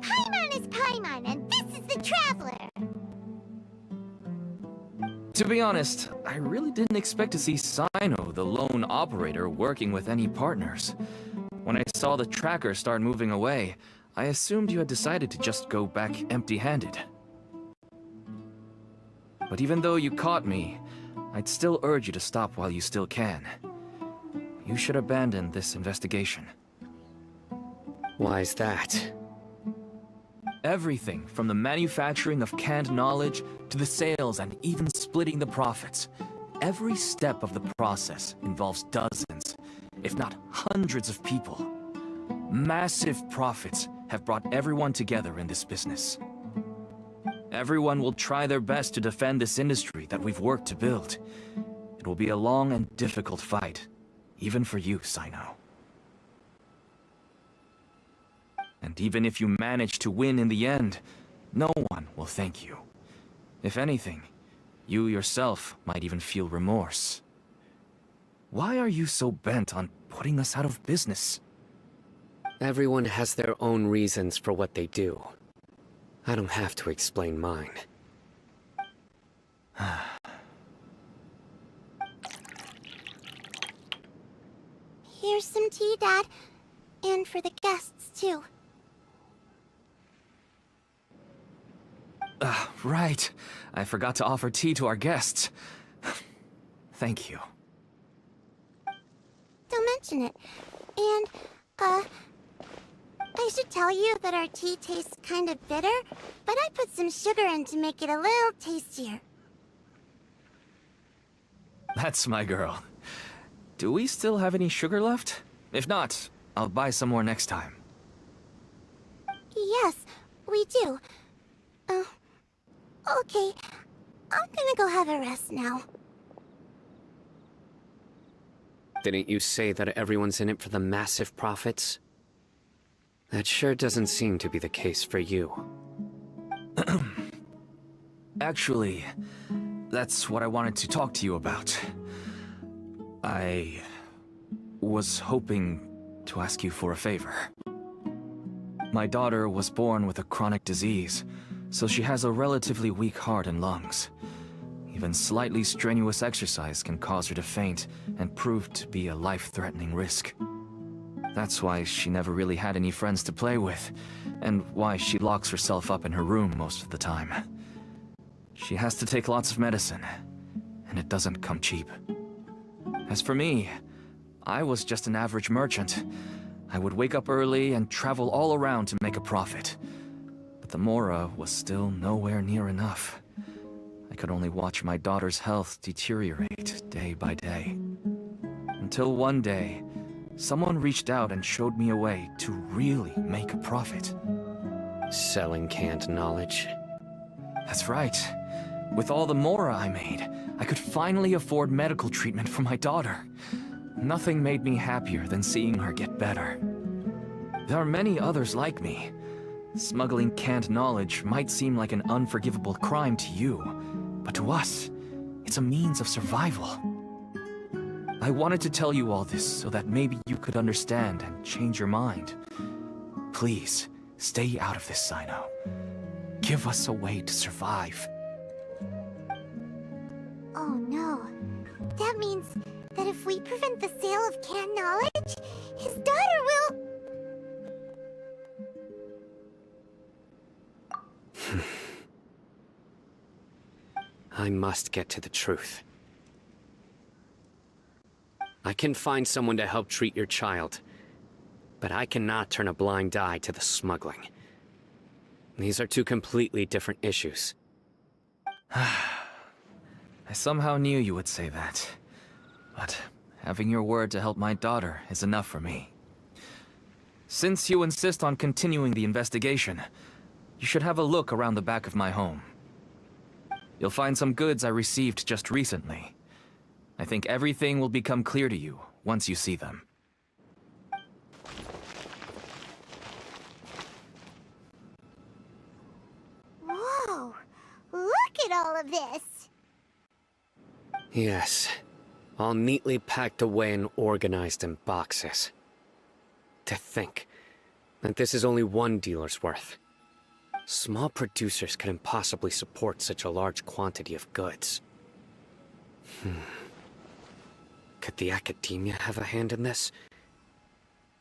Paimon is Paimon, and this is the Traveler! To be honest, I really didn't expect to see CYNO, the lone operator, working with any partners. When I saw the tracker start moving away, I assumed you had decided to just go back empty-handed. But even though you caught me, I'd still urge you to stop while you still can. You should abandon this investigation. Why is that? Everything from the manufacturing of canned knowledge to the sales and even splitting the profits. Every step of the process involves dozens, if not hundreds of people. Massive profits have brought everyone together in this business. Everyone will try their best to defend this industry that we've worked to build. It will be a long and difficult fight, even for you, CYNO. And even if you manage to win in the end, no one will thank you. If anything, you yourself might even feel remorse. Why are you so bent on putting us out of business? Everyone has their own reasons for what they do. I don't have to explain mine. Here's some tea, Dad. And for the guests, too. Right. I forgot to offer tea to our guests. Thank you. Don't mention it. And, I should tell you that our tea tastes kind of bitter, but I put some sugar in to make it a little tastier. That's my girl. Do we still have any sugar left? If not, I'll buy some more next time. Yes, we do. Okay. I'm gonna go have a rest now. Didn't you say that everyone's in it for the massive profits? That sure doesn't seem to be the case for you. Actually, that's what I wanted to talk to you about. I was hoping to ask you for a favor. My daughter was born with a chronic disease, so she has a relatively weak heart and lungs. Even slightly strenuous exercise can cause her to faint and prove to be a life-threatening risk. That's why she never really had any friends to play with, and why she locks herself up in her room most of the time. She has to take lots of medicine, and it doesn't come cheap. As for me, I was just an average merchant. I would wake up early and travel all around to make a profit. But the Mora was still nowhere near enough. I could only watch my daughter's health deteriorate day by day. Until one day, someone reached out and showed me a way to really make a profit. Selling canned knowledge? That's right. With all the Mora I made, I could finally afford medical treatment for my daughter. Nothing made me happier than seeing her get better. There are many others like me. Smuggling canned knowledge might seem like an unforgivable crime to you, but to us, it's a means of survival. I wanted to tell you all this so that maybe you could understand and change your mind. Please, stay out of this, CYNO. Give us a way to survive. Oh no. That means that if we prevent the sale of canned knowledge, his daughter will... I must get to the truth. I can find someone to help treat your child, but I cannot turn a blind eye to the smuggling. These are two completely different issues. I somehow knew you would say that. But having your word to help my daughter is enough for me. Since you insist on continuing the investigation, you should have a look around the back of my home. You'll find some goods I received just recently. I think everything will become clear to you once you see them. Whoa! Look at all of this! Yes, all neatly packed away and organized in boxes. To think that this is only one dealer's worth. Small producers couldn't possibly support such a large quantity of goods. Could the academia have a hand in this?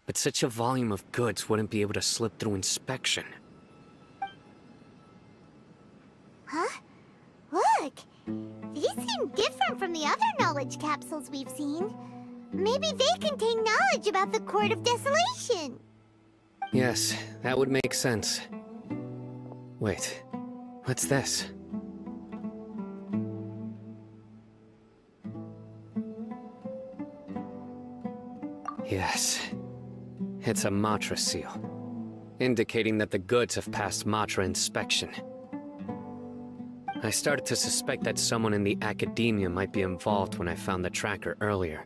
But such a volume of goods wouldn't be able to slip through inspection. Huh? Look! These seem different from the other knowledge capsules we've seen. Maybe they contain knowledge about the Court of Desolation. Yes, that would make sense. Wait, what's this? Yes, it's a Matra seal, indicating that the goods have passed Matra inspection. I started to suspect that someone in the academia might be involved when I found the tracker earlier.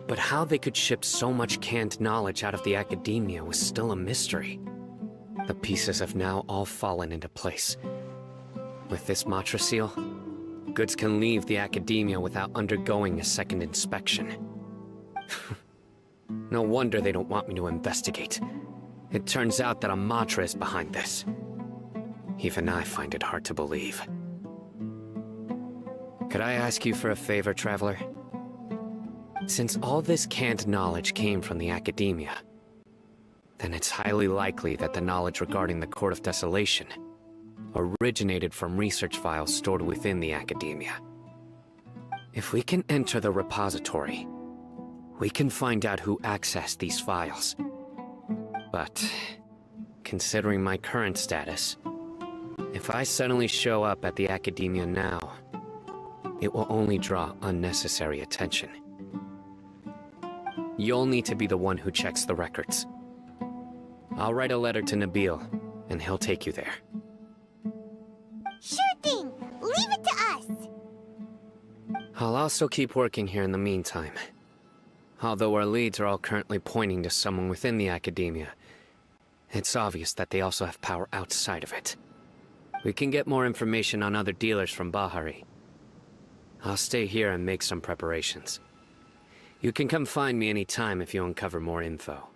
But how they could ship so much canned knowledge out of the academia was still a mystery. The pieces have now all fallen into place. With this Matra seal, goods can leave the academia without undergoing a second inspection. No wonder they don't want me to investigate. It turns out that a Matra is behind this. Even I find it hard to believe. Could I ask you for a favor, Traveler? Since all this canned knowledge came from the academia, then it's highly likely that the knowledge regarding the Court of Desolation originated from research files stored within the academia. If we can enter the repository, we can find out who accessed these files. But, considering my current status, if I suddenly show up at the academia now, it will only draw unnecessary attention. You'll need to be the one who checks the records. I'll write a letter to Nabil, and he'll take you there. Sure thing! Leave it to us! I'll also keep working here in the meantime. Although our leads are all currently pointing to someone within the academia, it's obvious that they also have power outside of it. We can get more information on other dealers from Bahari. I'll stay here and make some preparations. You can come find me anytime if you uncover more info.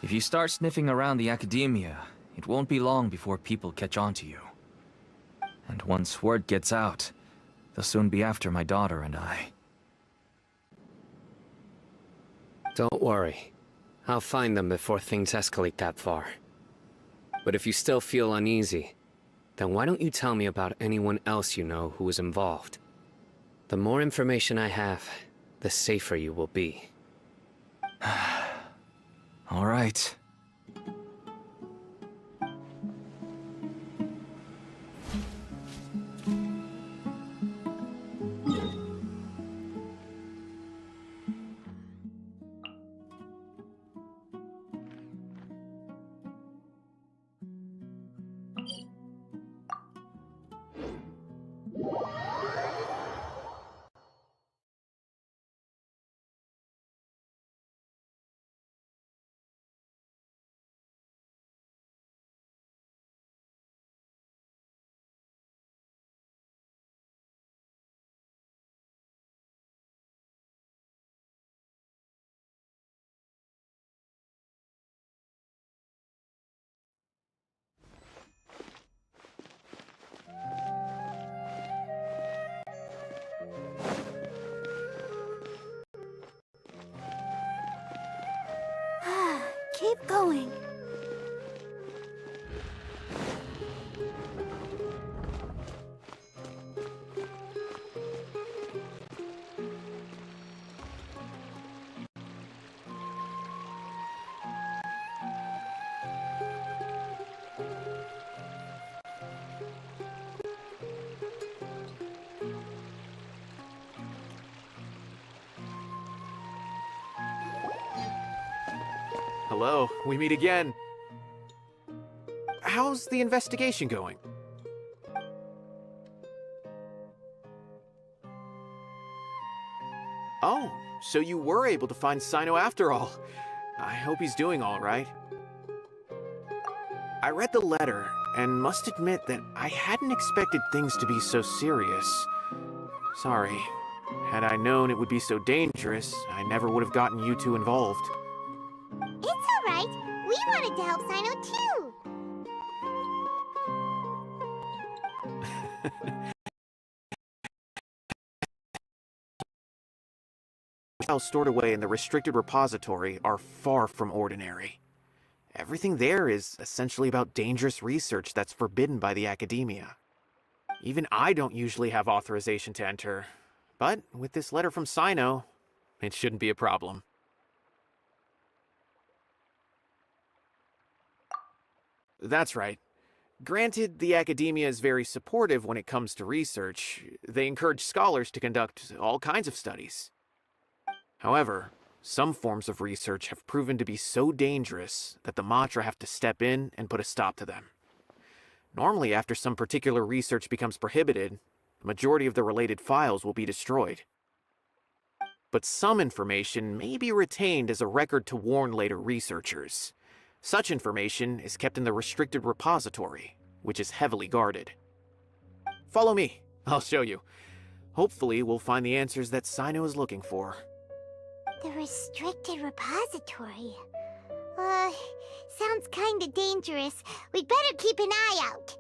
If you start sniffing around the academia, it won't be long before people catch on to you. And once word gets out, they'll soon be after my daughter and I. Don't worry. I'll find them before things escalate that far. But if you still feel uneasy, then why don't you tell me about anyone else you know who was involved? The more information I have, the safer you will be. All right. keep going. Hello, we meet again. How's the investigation going? Oh, so you were able to find CYNO after all. I hope he's doing all right. I read the letter, and must admit that I hadn't expected things to be so serious. Sorry. Had I known it would be so dangerous, I never would have gotten you two involved. It's alright. We wanted to help CYNO too. Files stored away in the restricted repository are far from ordinary. Everything there is essentially about dangerous research that's forbidden by the academia. Even I don't usually have authorization to enter, but with this letter from CYNO, it shouldn't be a problem. That's right. Granted, the academia is very supportive when it comes to research. They encourage scholars to conduct all kinds of studies. However, some forms of research have proven to be so dangerous that the Matra have to step in and put a stop to them. Normally, after some particular research becomes prohibited, the majority of the related files will be destroyed. But some information may be retained as a record to warn later researchers. Such information is kept in the restricted repository, which is heavily guarded. Follow me, I'll show you. Hopefully, we'll find the answers that CYNO is looking for. The restricted repository. Sounds kinda dangerous. We'd better keep an eye out.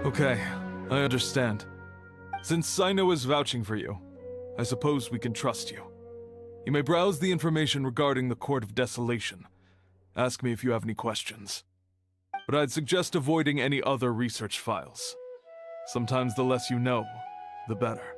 Okay, I understand. Since CYNO is vouching for you, I suppose we can trust you. You may browse the information regarding the Court of Desolation. Ask me if you have any questions. But I'd suggest avoiding any other research files. Sometimes the less you know, the better.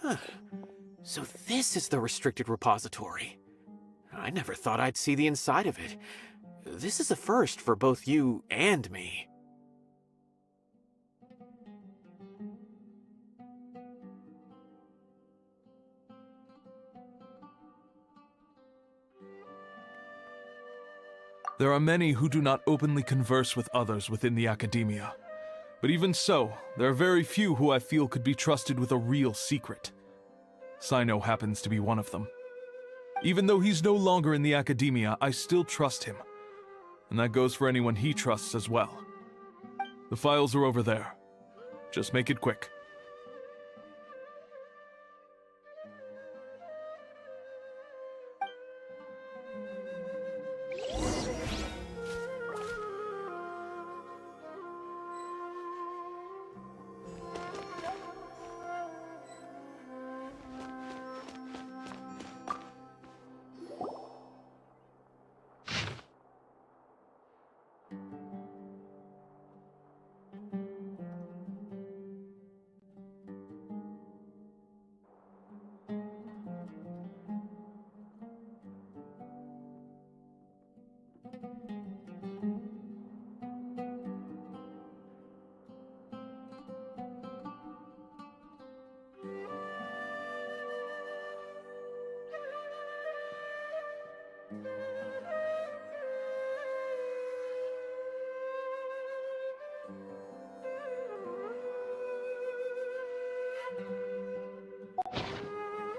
Huh. So this is the restricted repository. I never thought I'd see the inside of it. This is a first for both you and me. There are many who do not openly converse with others within the academia. But even so, there are very few who I feel could be trusted with a real secret. CYNO happens to be one of them. Even though he's no longer in the academia, I still trust him. And that goes for anyone he trusts as well. The files are over there. Just make it quick.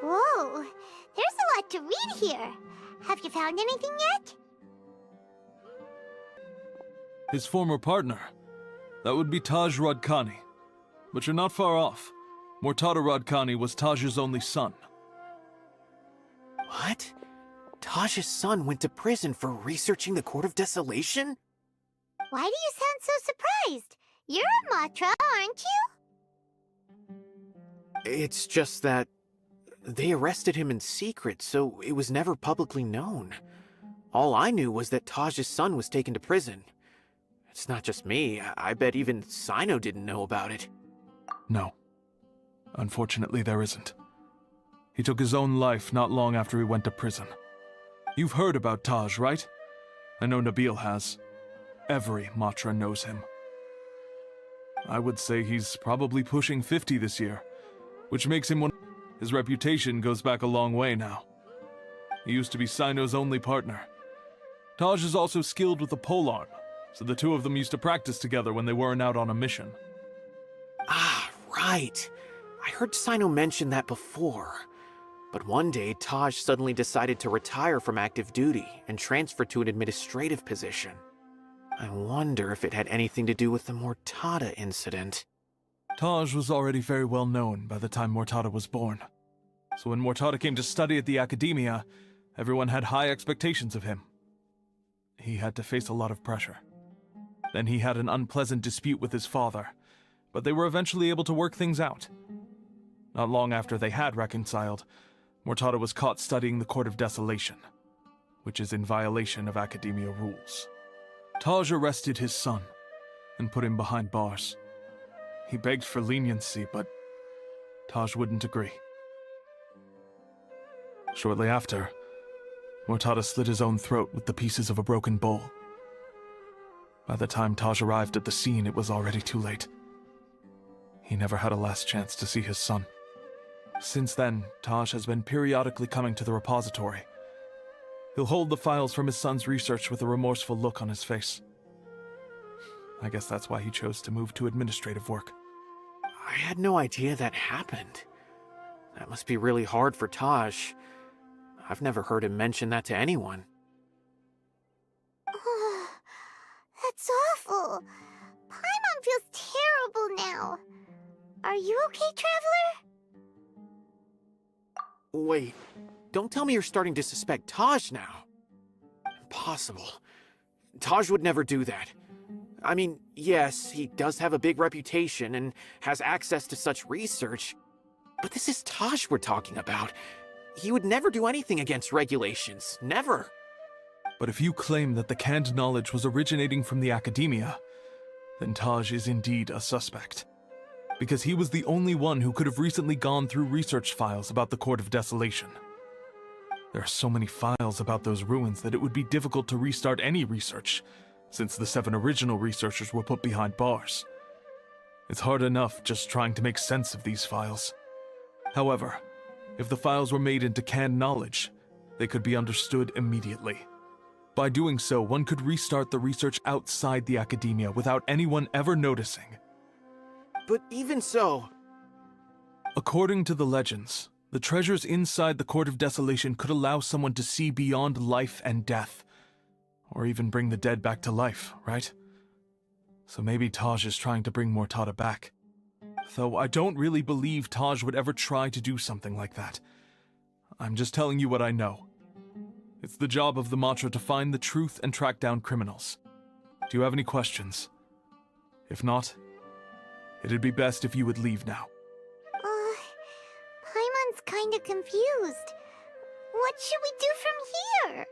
Whoa, there's a lot to read here. Have you found anything yet? His former partner. That would be Taj Radkani. But you're not far off. Mortada Radkani was Taj's only son. What? Taj's son went to prison for researching the Court of Desolation? Why do you sound so surprised? You're a Matra, aren't you? It's just that they arrested him in secret, so it was never publicly known. All I knew was that Taj's son was taken to prison. It's not just me. I bet even CYNO didn't know about it. No. Unfortunately, there isn't. He took his own life not long after he went to prison. You've heard about Taj, right? I know Nabil has. Every Matra knows him. I would say he's probably pushing 50 this year, which makes him one. His reputation goes back a long way now. He used to be CYNO's only partner. Taj is also skilled with the polearm, so the two of them used to practice together when they weren't out on a mission. Ah, right. I heard CYNO mention that before. But one day, Taj suddenly decided to retire from active duty and transfer to an administrative position. I wonder if it had anything to do with the Mortada incident. Taj was already very well known by the time Mortada was born. So when Mortada came to study at the academia, everyone had high expectations of him. He had to face a lot of pressure. Then he had an unpleasant dispute with his father, but they were eventually able to work things out. Not long after they had reconciled, Mortada was caught studying the Court of Desolation, which is in violation of academia rules. Taj arrested his son and put him behind bars. He begged for leniency, but Taj wouldn't agree. Shortly after, Mortada slit his own throat with the pieces of a broken bowl. By the time Taj arrived at the scene, it was already too late. He never had a last chance to see his son. Since then, Taj has been periodically coming to the repository. He'll hold the files from his son's research with a remorseful look on his face. I guess that's why he chose to move to administrative work. I had no idea that happened. That must be really hard for Taj. I've never heard him mention that to anyone. That's awful. Paimon feels terrible now. Are you okay, Traveler? Wait, don't tell me you're starting to suspect Taj now. Impossible. Taj would never do that. I mean, yes, he does have a big reputation and has access to such research, but this is Taj we're talking about. He would never do anything against regulations. Never. But if you claim that the canned knowledge was originating from the academia, then Taj is indeed a suspect. Because he was the only one who could have recently gone through research files about the Court of Desolation. There are so many files about those ruins that it would be difficult to restart any research, since the 7 original researchers were put behind bars. It's hard enough just trying to make sense of these files. However, if the files were made into canned knowledge, they could be understood immediately. By doing so, one could restart the research outside the academia without anyone ever noticing. But even so... According to the legends, the treasures inside the Court of Desolation could allow someone to see beyond life and death. Or even bring the dead back to life, right? So maybe Taj is trying to bring Mortada back. Though I don't really believe Taj would ever try to do something like that. I'm just telling you what I know. It's the job of the Matra to find the truth and track down criminals. Do you have any questions? If not, it'd be best if you would leave now. Paimon's kinda confused. What should we do from here?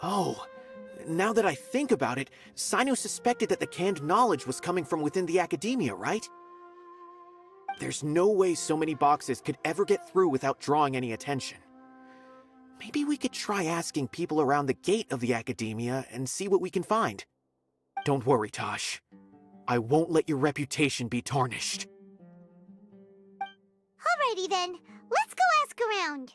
Oh, now that I think about it, CYNO suspected that the canned knowledge was coming from within the academia, right? There's no way so many boxes could ever get through without drawing any attention. Maybe we could try asking people around the gate of the academia and see what we can find. Don't worry, Tosh. I won't let your reputation be tarnished. Alrighty then, let's go ask around.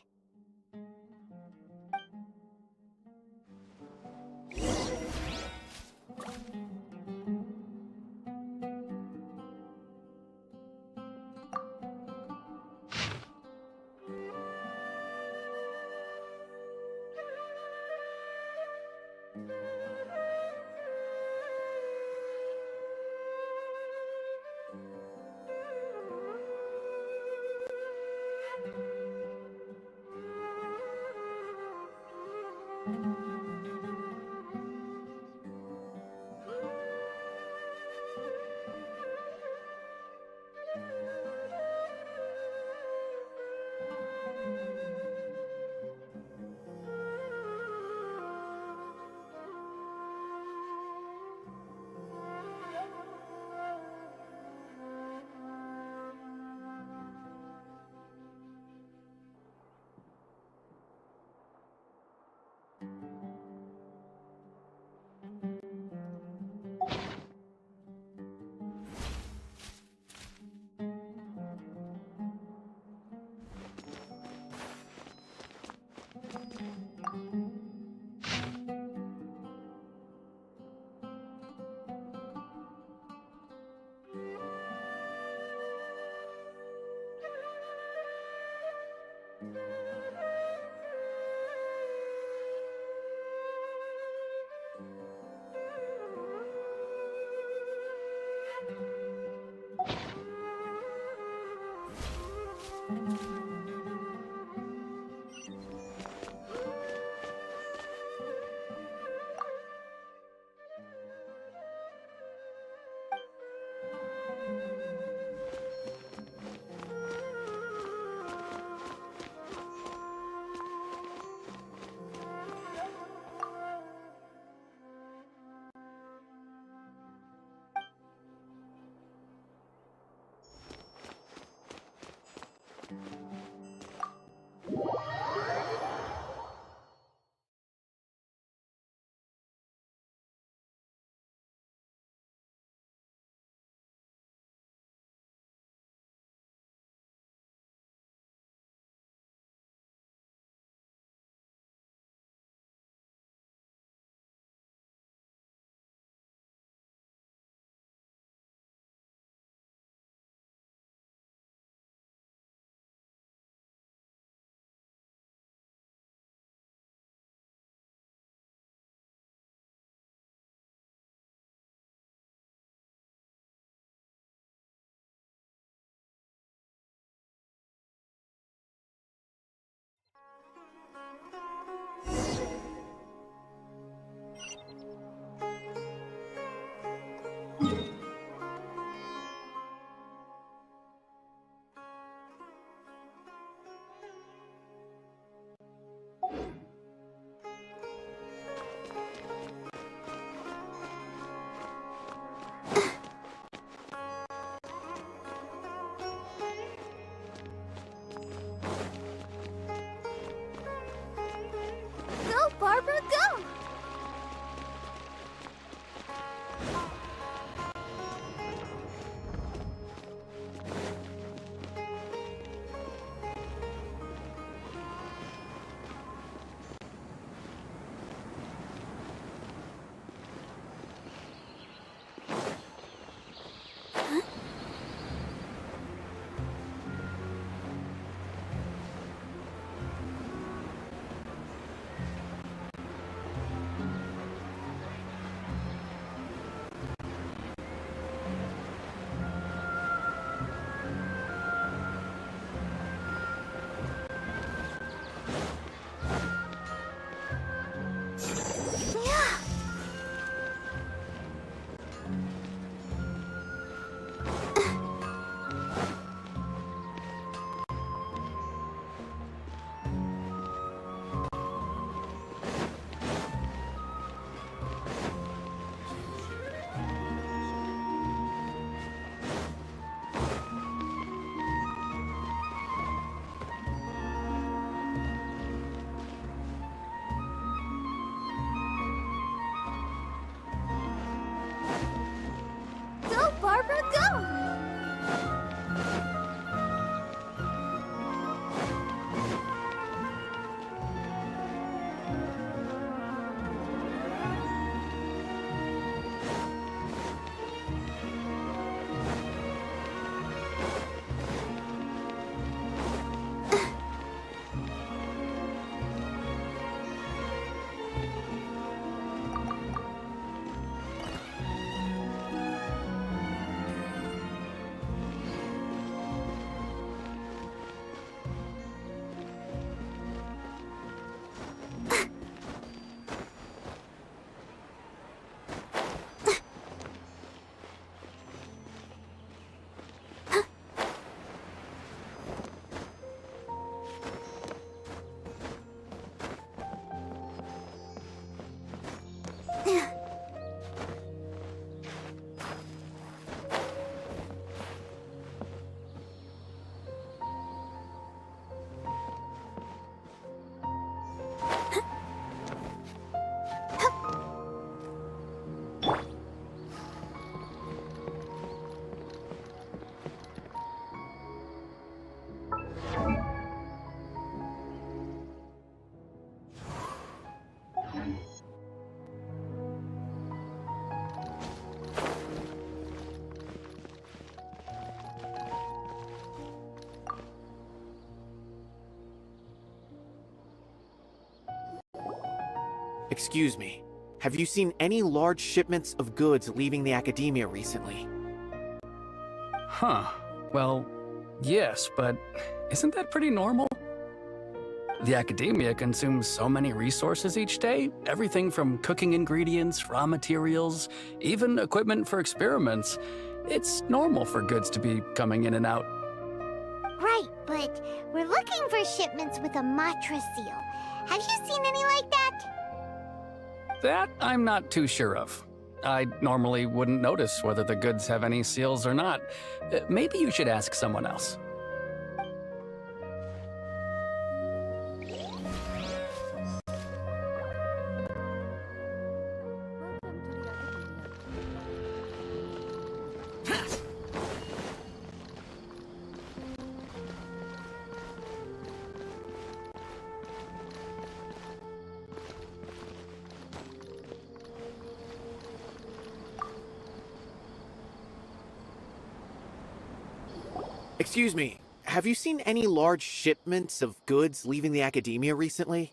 Go, Barbara, go! Go, Barbara, go! Excuse me. Have you seen any large shipments of goods leaving the academia recently? Huh. Well, yes, but isn't that pretty normal? The academia consumes so many resources each day, everything from cooking ingredients, raw materials, even equipment for experiments. It's normal for goods to be coming in and out. Right, but we're looking for shipments with a Matra seal. Have you seen any like that? That I'm not too sure of. I normally wouldn't notice whether the goods have any seals or not. Maybe you should ask someone else. Excuse me, have you seen any large shipments of goods leaving the academia recently?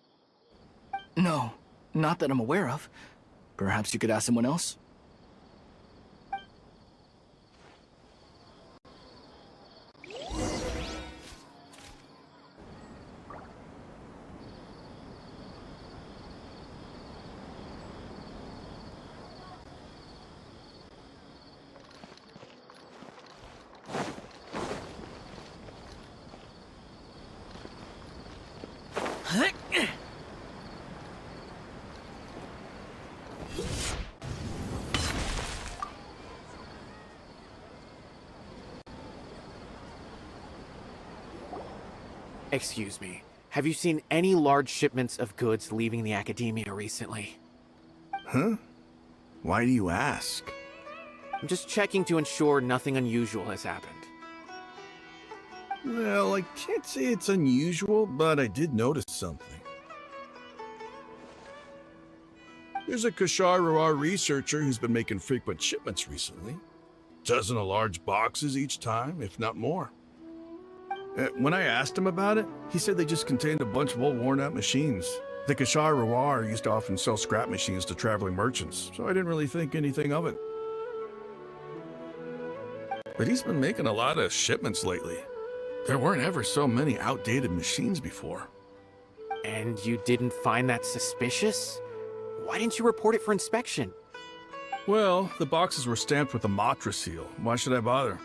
No, not that I'm aware of. Perhaps you could ask someone else? Excuse me. Have you seen any large shipments of goods leaving the academia recently? Huh? Why do you ask? I'm just checking to ensure nothing unusual has happened. Well, I can't say it's unusual, but I did notice something. There's a Kashar researcher who's been making frequent shipments recently. Dozen of large boxes each time, if not more. When I asked him about it, he said they just contained a bunch of old worn-out machines. The Kashar used to often sell scrap machines to traveling merchants, so I didn't really think anything of it. But he's been making a lot of shipments lately. There weren't ever so many outdated machines before. And you didn't find that suspicious? Why didn't you report it for inspection? Well, the boxes were stamped with a Matra seal. Why should I bother?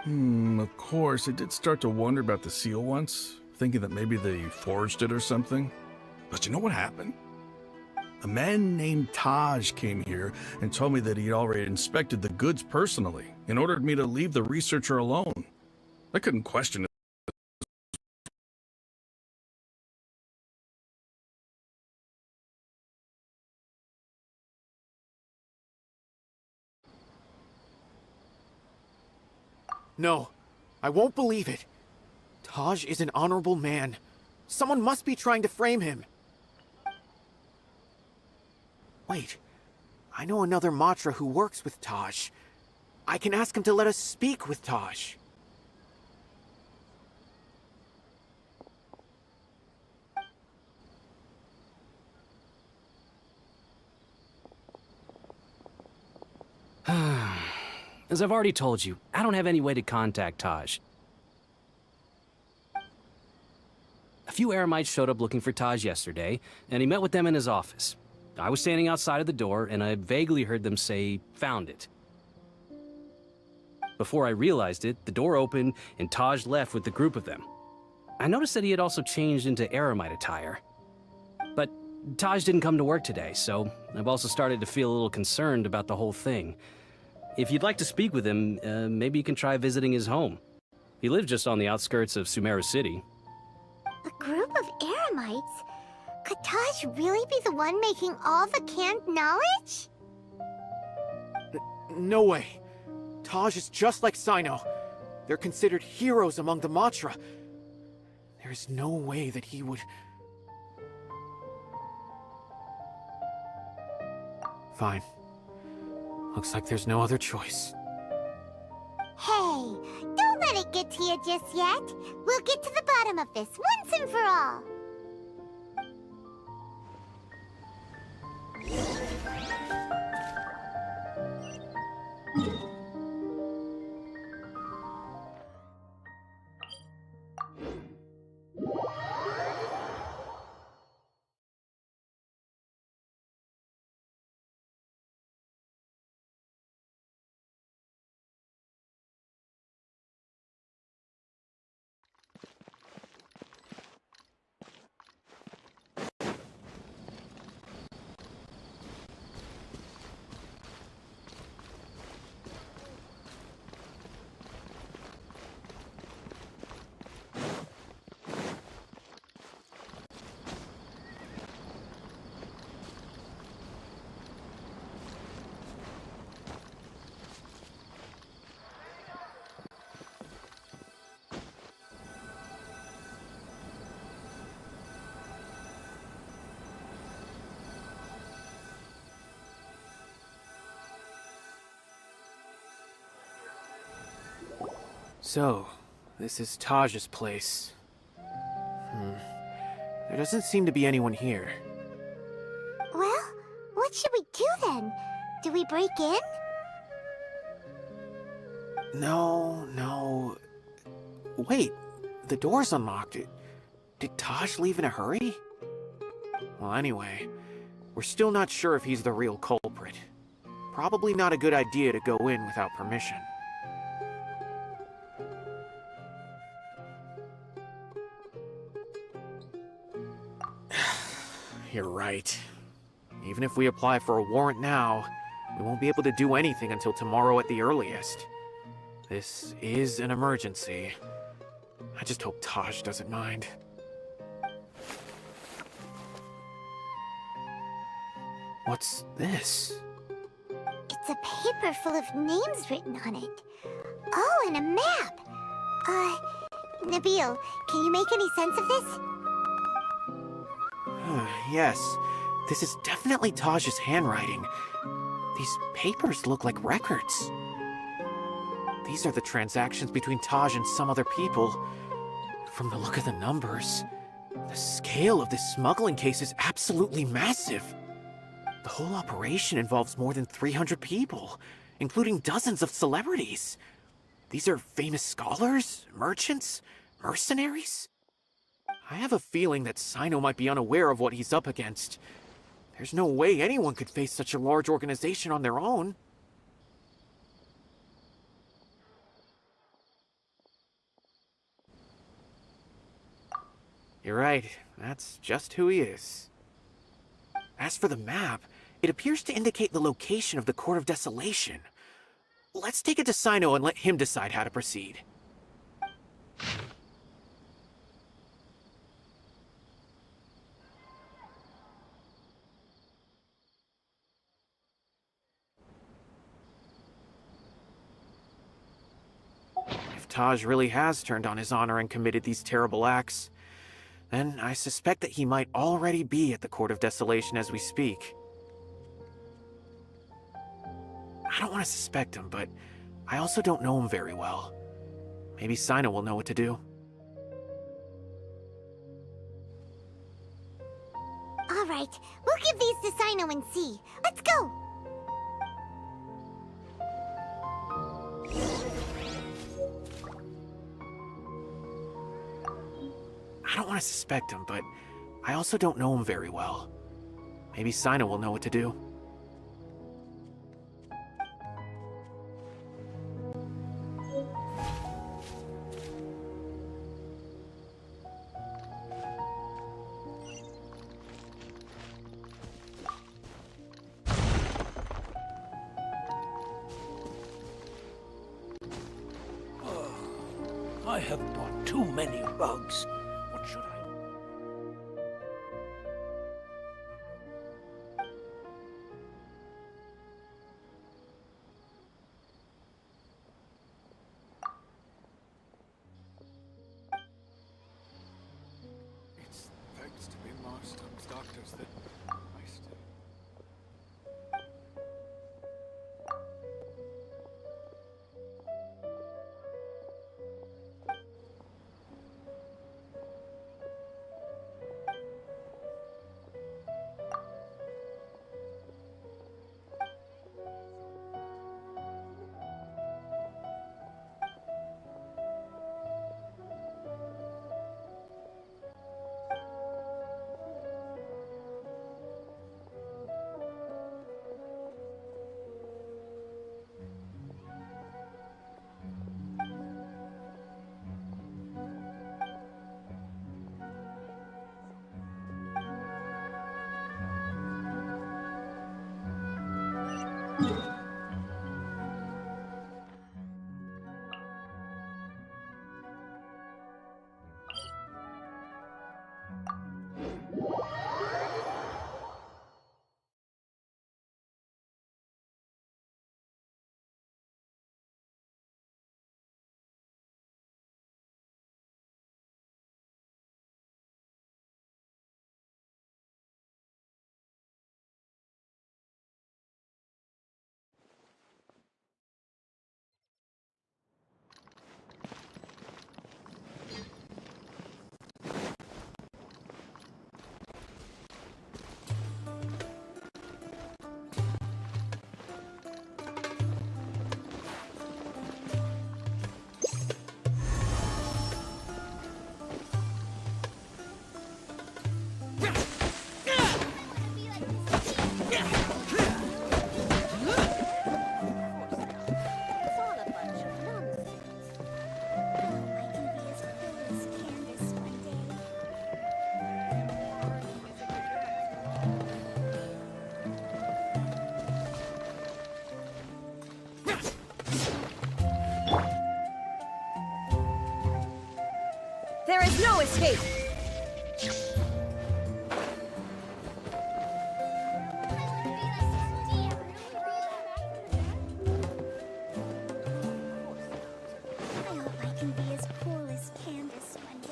Of course, I did start to wonder about the seal once, thinking that maybe they forged it or something. But you know what happened? A man named Taj came here and told me that he'd already inspected the goods personally and ordered me to leave the researcher alone. I couldn't question it. No, I won't believe it. Taj is an honorable man. Someone must be trying to frame him. Wait, I know another Matra who works with Taj. I can ask him to let us speak with Taj. As I've already told you, I don't have any way to contact Taj. A few Eremites showed up looking for Taj yesterday, and he met with them in his office. I was standing outside of the door, and I vaguely heard them say, "Found it." Before I realized it, the door opened, and Taj left with the group of them. I noticed that he had also changed into Eremite attire. But Taj didn't come to work today, so I've also started to feel a little concerned about the whole thing. If you'd like to speak with him, maybe you can try visiting his home. He lives just on the outskirts of Sumeru City. A group of Eremites? Could Taj really be the one making all the canned knowledge? No way. Taj is just like CYNO. They're considered heroes among the Matra. There is no way that he would... Fine. Looks like there's no other choice. Hey, don't let it get to you just yet. We'll get to the bottom of this once and for all. So, this is Taj's place. There doesn't seem to be anyone here. Well, what should we do then? Do we break in? No. Wait, the door's unlocked. Did Taj leave in a hurry? Well, anyway, we're still not sure if he's the real culprit. Probably not a good idea to go in without permission. You're right. Even if we apply for a warrant now, we won't be able to do anything until tomorrow at the earliest. This is an emergency. I just hope Taj doesn't mind. What's this? It's a paper full of names written on it. Oh, and a map! Nabil, can you make any sense of this? Yes, this is definitely Taj's handwriting. These papers look like records. These are the transactions between Taj and some other people. From the look of the numbers, the scale of this smuggling case is absolutely massive. The whole operation involves more than 300 people, including dozens of celebrities. These are famous scholars, merchants, mercenaries? I have a feeling that CYNO might be unaware of what he's up against. There's no way anyone could face such a large organization on their own. You're right, that's just who he is. As for the map, it appears to indicate the location of the Court of Desolation. Let's take it to CYNO and let him decide how to proceed. If Taj really has turned on his honor and committed these terrible acts, then I suspect that he might already be at the Court of Desolation as we speak. I don't want to suspect him, but I also don't know him very well. Maybe CYNO will know what to do. Alright, we'll give these to CYNO and see. Let's go! I don't want to suspect him, but I also don't know him very well. Maybe CYNO will know what to do. I have bought too many rugs. What should I... It's thanks to being Marston's doctors that I stay. There is no escape! I hope I can be as cool as Candace one day.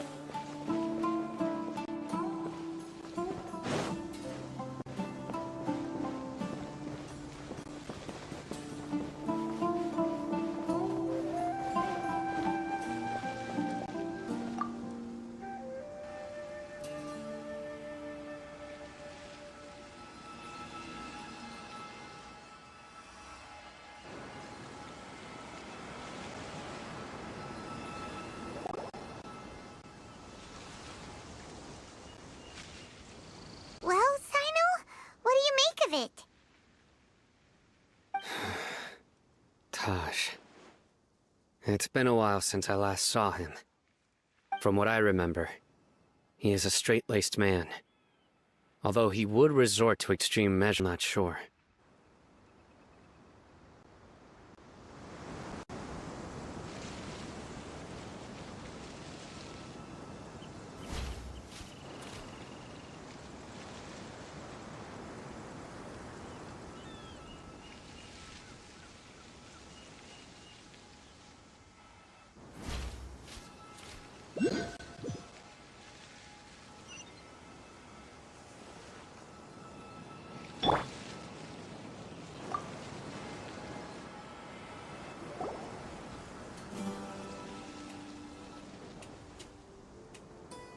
Well, CYNO, what do you make of it? Taj. It's been a while since I last saw him. From what I remember, he is a straight-laced man. Although he would resort to extreme measures, I'm not sure.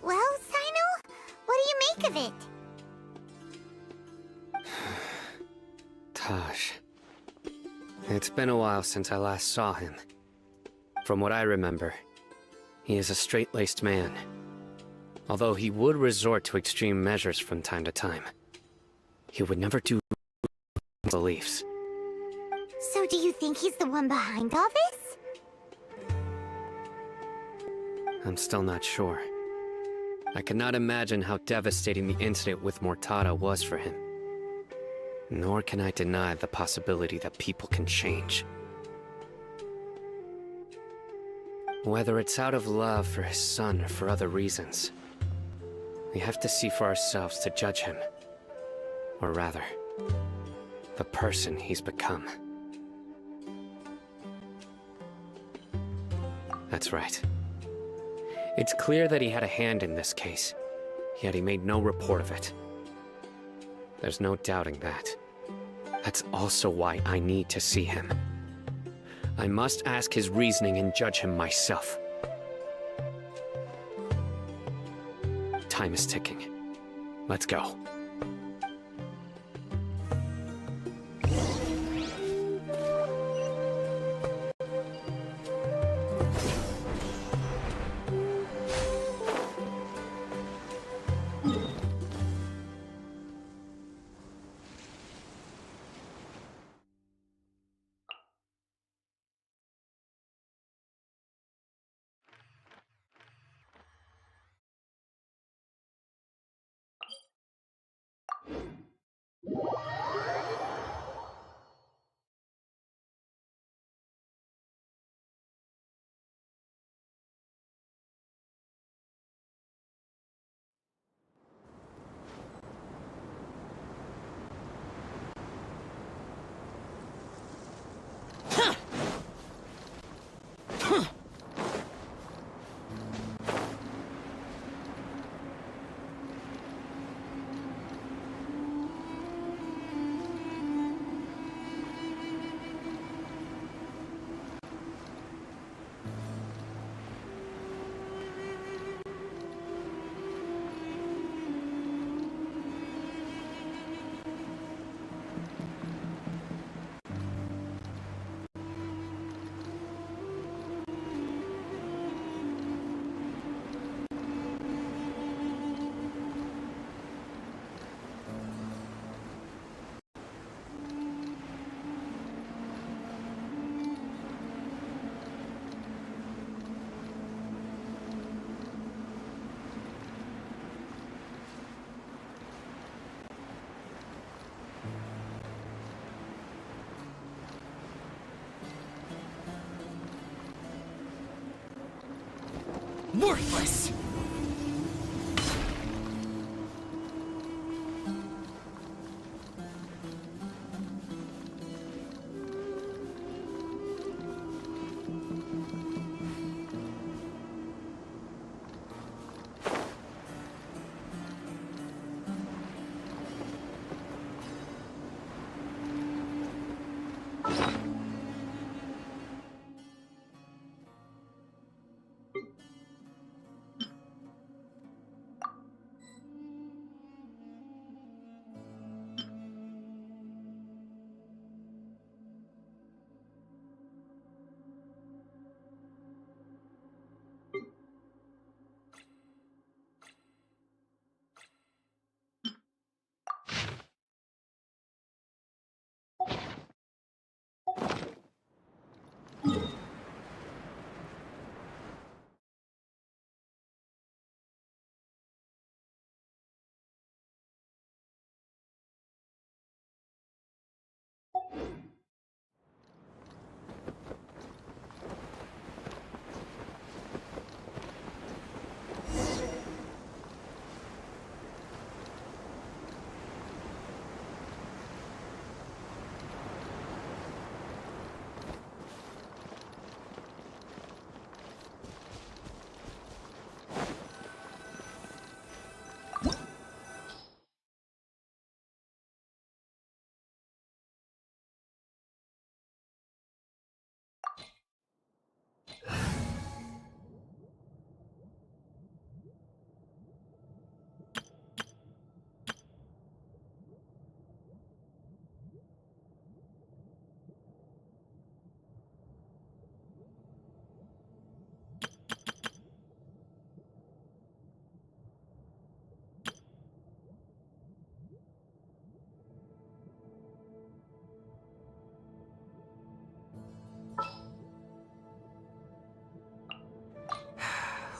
Well, CYNO, what do you make of it? Taj. It's been a while since I last saw him. From what I remember, he is a straight-laced man. Although he would resort to extreme measures from time to time. He would never do beliefs. So do you think he's the one behind all this? I'm still not sure. I cannot imagine how devastating the incident with Mortada was for him. Nor can I deny the possibility that people can change. Whether it's out of love for his son or for other reasons, we have to see for ourselves to judge him. Or rather, the person he's become. That's right. It's clear that he had a hand in this case, yet he made no report of it. There's no doubting that. That's also why I need to see him. I must ask his reasoning and judge him myself. Time is ticking. Let's go. Worthless!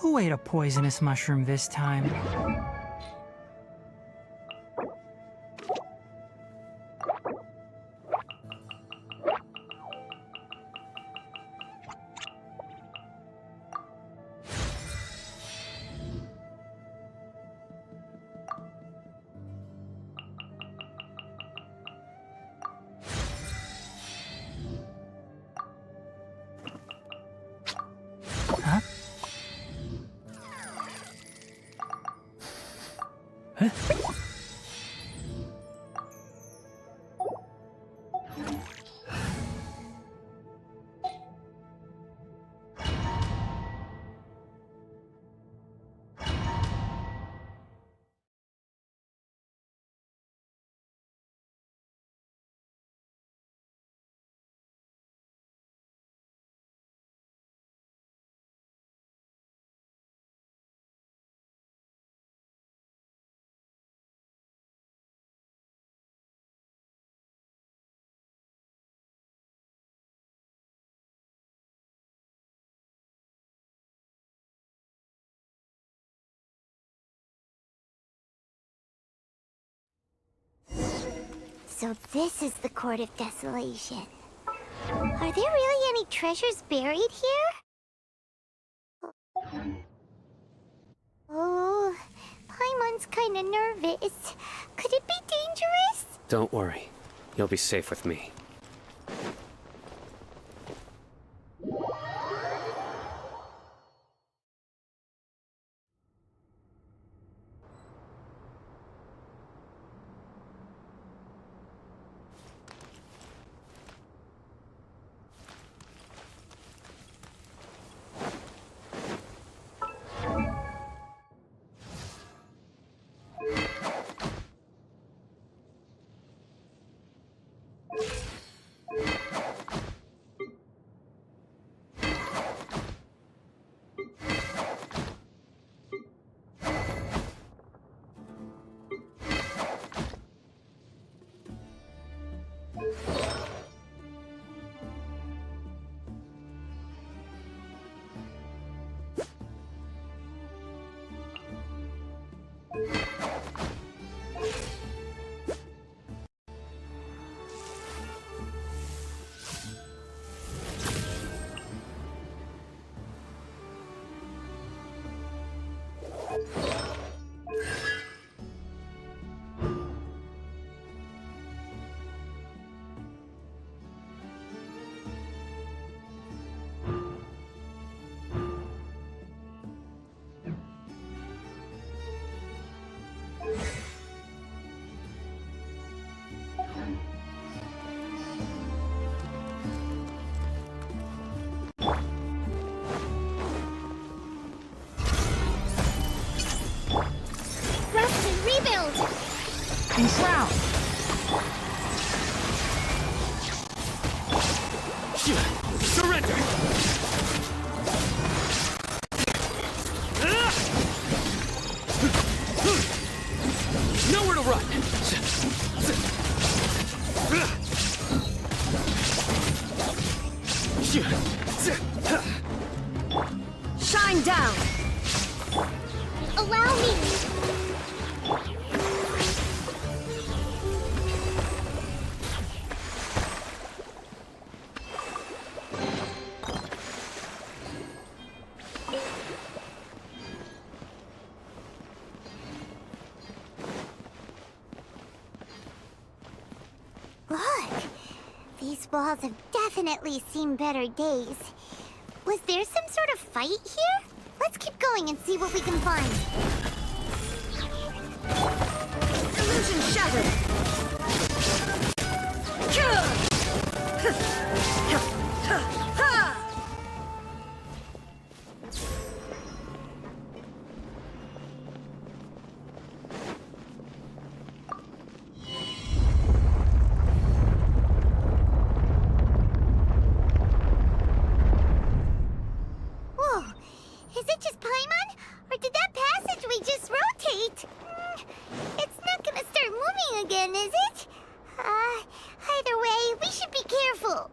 Who ate a poisonous mushroom this time? Huh? Huh? So this is the Court of Desolation. Are there really any treasures buried here? Oh, Paimon's kinda nervous. Could it be dangerous? Don't worry. You'll be safe with me. Enshroud! Surrender! Nowhere to run! Shine down! Allow me! Look! These walls have definitely seen better days. Was there some sort of fight here? Let's keep going and see what we can find. Illusion shattered! Whoa! Is it just Paimon? Or did that passageway just rotate? It's not gonna start moving again, is it? Either way, we should be careful.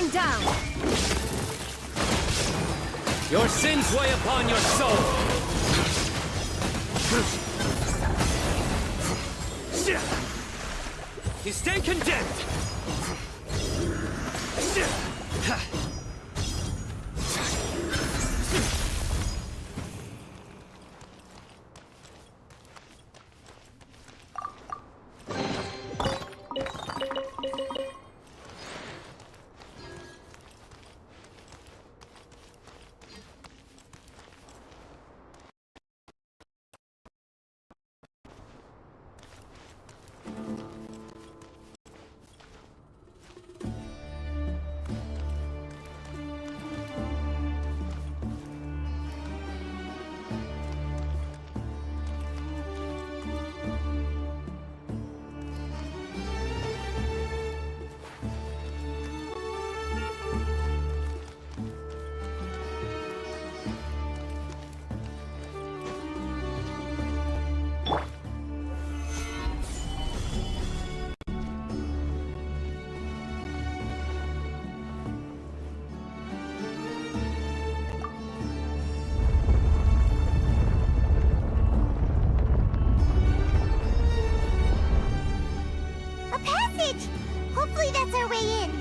Shine down! Your sins weigh upon your soul! You stand condemned! A passage! Hopefully that's our way in.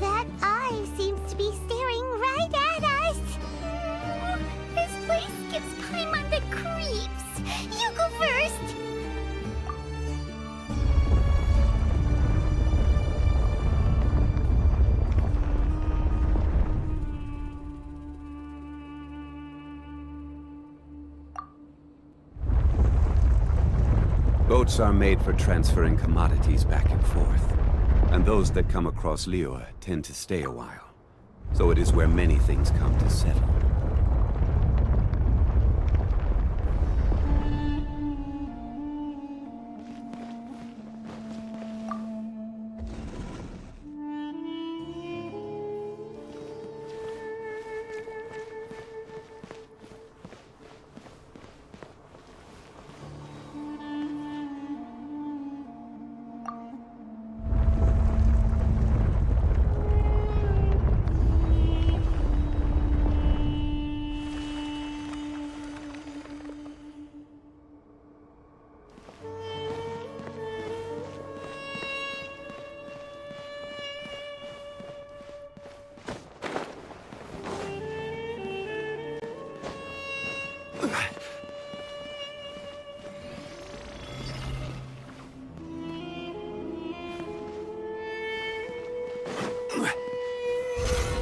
That eye seems to be staring right at us. This place gives Paimon the creeps. You go first. Boats are made for transferring commodities back and forth, and those that come across Liyue tend to stay a while. So it is where many things come to settle.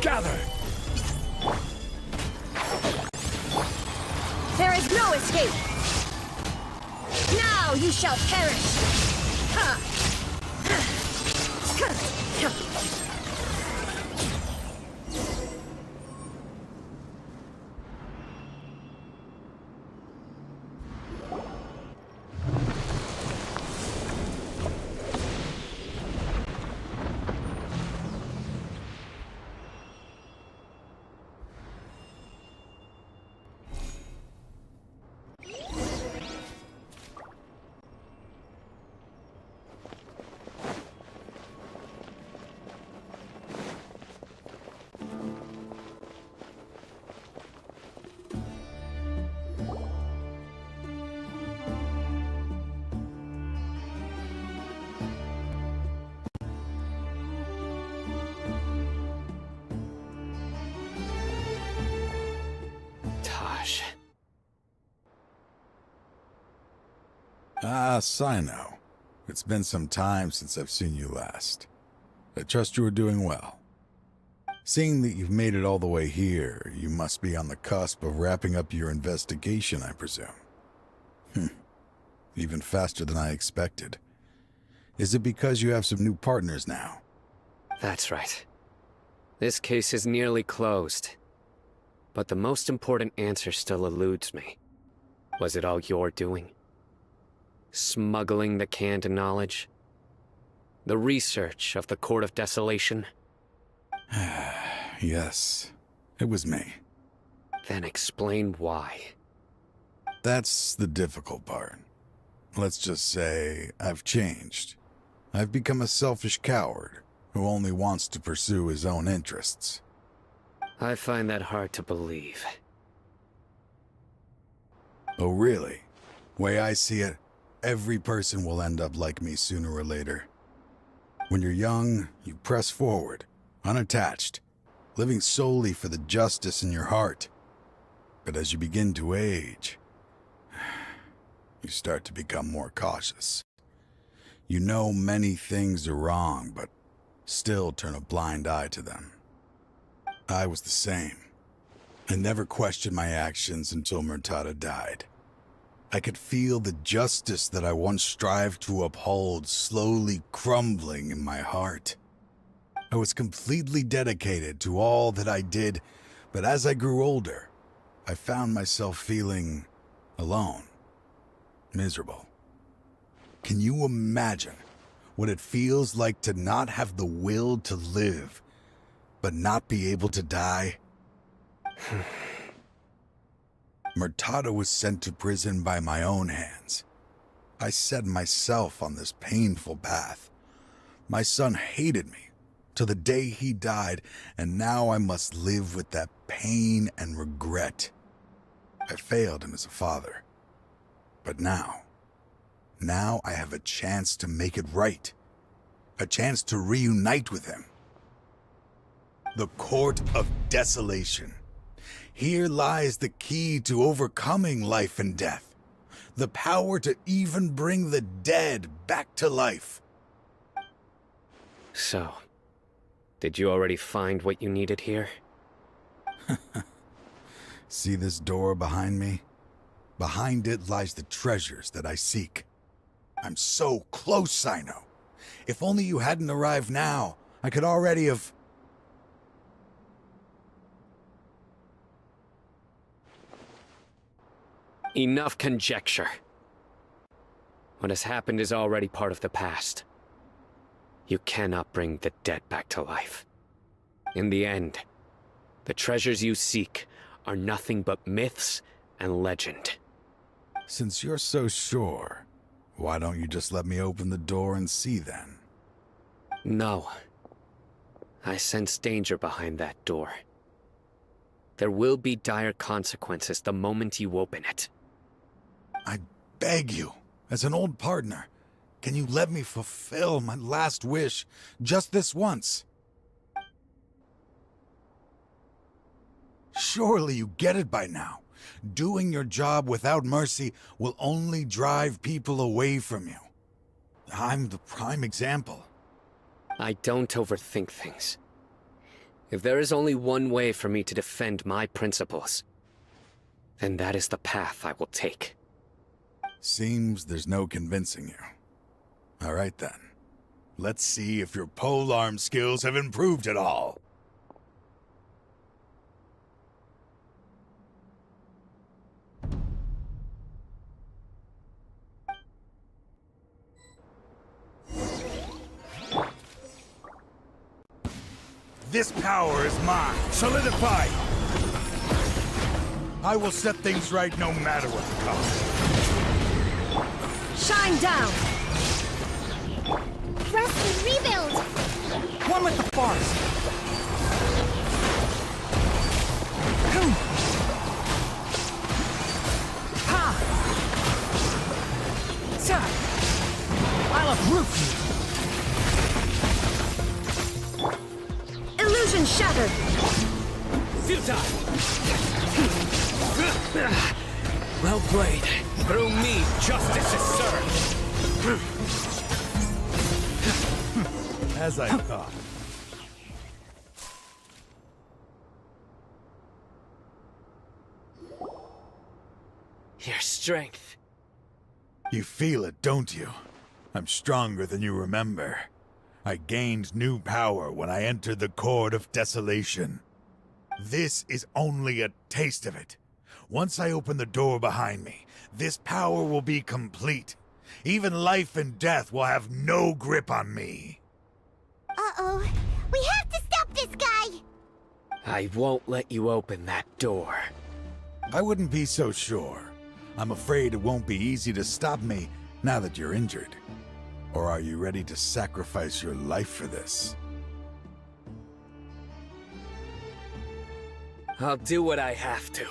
Gather! There is no escape! Now you shall perish! Ha! Ah, CYNO. It's been some time since I've seen you last. I trust you are doing well. Seeing that you've made it all the way here, you must be on the cusp of wrapping up your investigation, I presume. Even faster than I expected. Is it because you have some new partners now? That's right. This case is nearly closed. But the most important answer still eludes me. Was it all your doing? Smuggling the canned knowledge? The research of the Court of Desolation? Yes, it was me. Then explain why. That's the difficult part. Let's just say I've changed. I've become a selfish coward who only wants to pursue his own interests. I find that hard to believe. Oh, really? Way I see it, every person will end up like me sooner or later. When you're young, you press forward, unattached, living solely for the justice in your heart. But as you begin to age, you start to become more cautious. You know many things are wrong, but still turn a blind eye to them. I was the same. I never questioned my actions until Murtada died. I could feel the justice that I once strived to uphold slowly crumbling in my heart. I was completely dedicated to all that I did, but as I grew older, I found myself feeling alone, miserable. Can you imagine what it feels like to not have the will to live, but not be able to die? Murtada was sent to prison by my own hands. I set myself on this painful path. My son hated me till the day he died, and now I must live with that pain and regret. I failed him as a father. But now I have a chance to make it right. A chance to reunite with him. The Court of Desolation. Here lies the key to overcoming life and death. The power to even bring the dead back to life. So, did you already find what you needed here? See this door behind me? Behind it lies the treasures that I seek. I'm so close, CYNO. If only you hadn't arrived now, I could already have... Enough conjecture. What has happened is already part of the past. You cannot bring the dead back to life. In the end, the treasures you seek are nothing but myths and legend. Since you're so sure, why don't you just let me open the door and see then? No. I sense danger behind that door. There will be dire consequences the moment you open it. I beg you, as an old partner, can you let me fulfill my last wish just this once? Surely you get it by now. Doing your job without mercy will only drive people away from you. I'm the prime example. I don't overthink things. If there is only one way for me to defend my principles, then that is the path I will take. Seems there's no convincing you. All right then. Let's see if your polearm skills have improved at all. This power is mine. Solidified. I will set things right no matter what the cost. Shine down! Rest and rebuild! One with the forest! Ha! Sir! I'll uproot you! Illusion shattered! Futile! Well played. Through me, justice is served. As I thought. Your strength. You feel it, don't you? I'm stronger than you remember. I gained new power when I entered the Court of Desolation. This is only a taste of it. Once I open the door behind me, this power will be complete. Even life and death will have no grip on me. Uh-oh. We have to stop this guy! I won't let you open that door. I wouldn't be so sure. I'm afraid it won't be easy to stop me now that you're injured. Or are you ready to sacrifice your life for this? I'll do what I have to.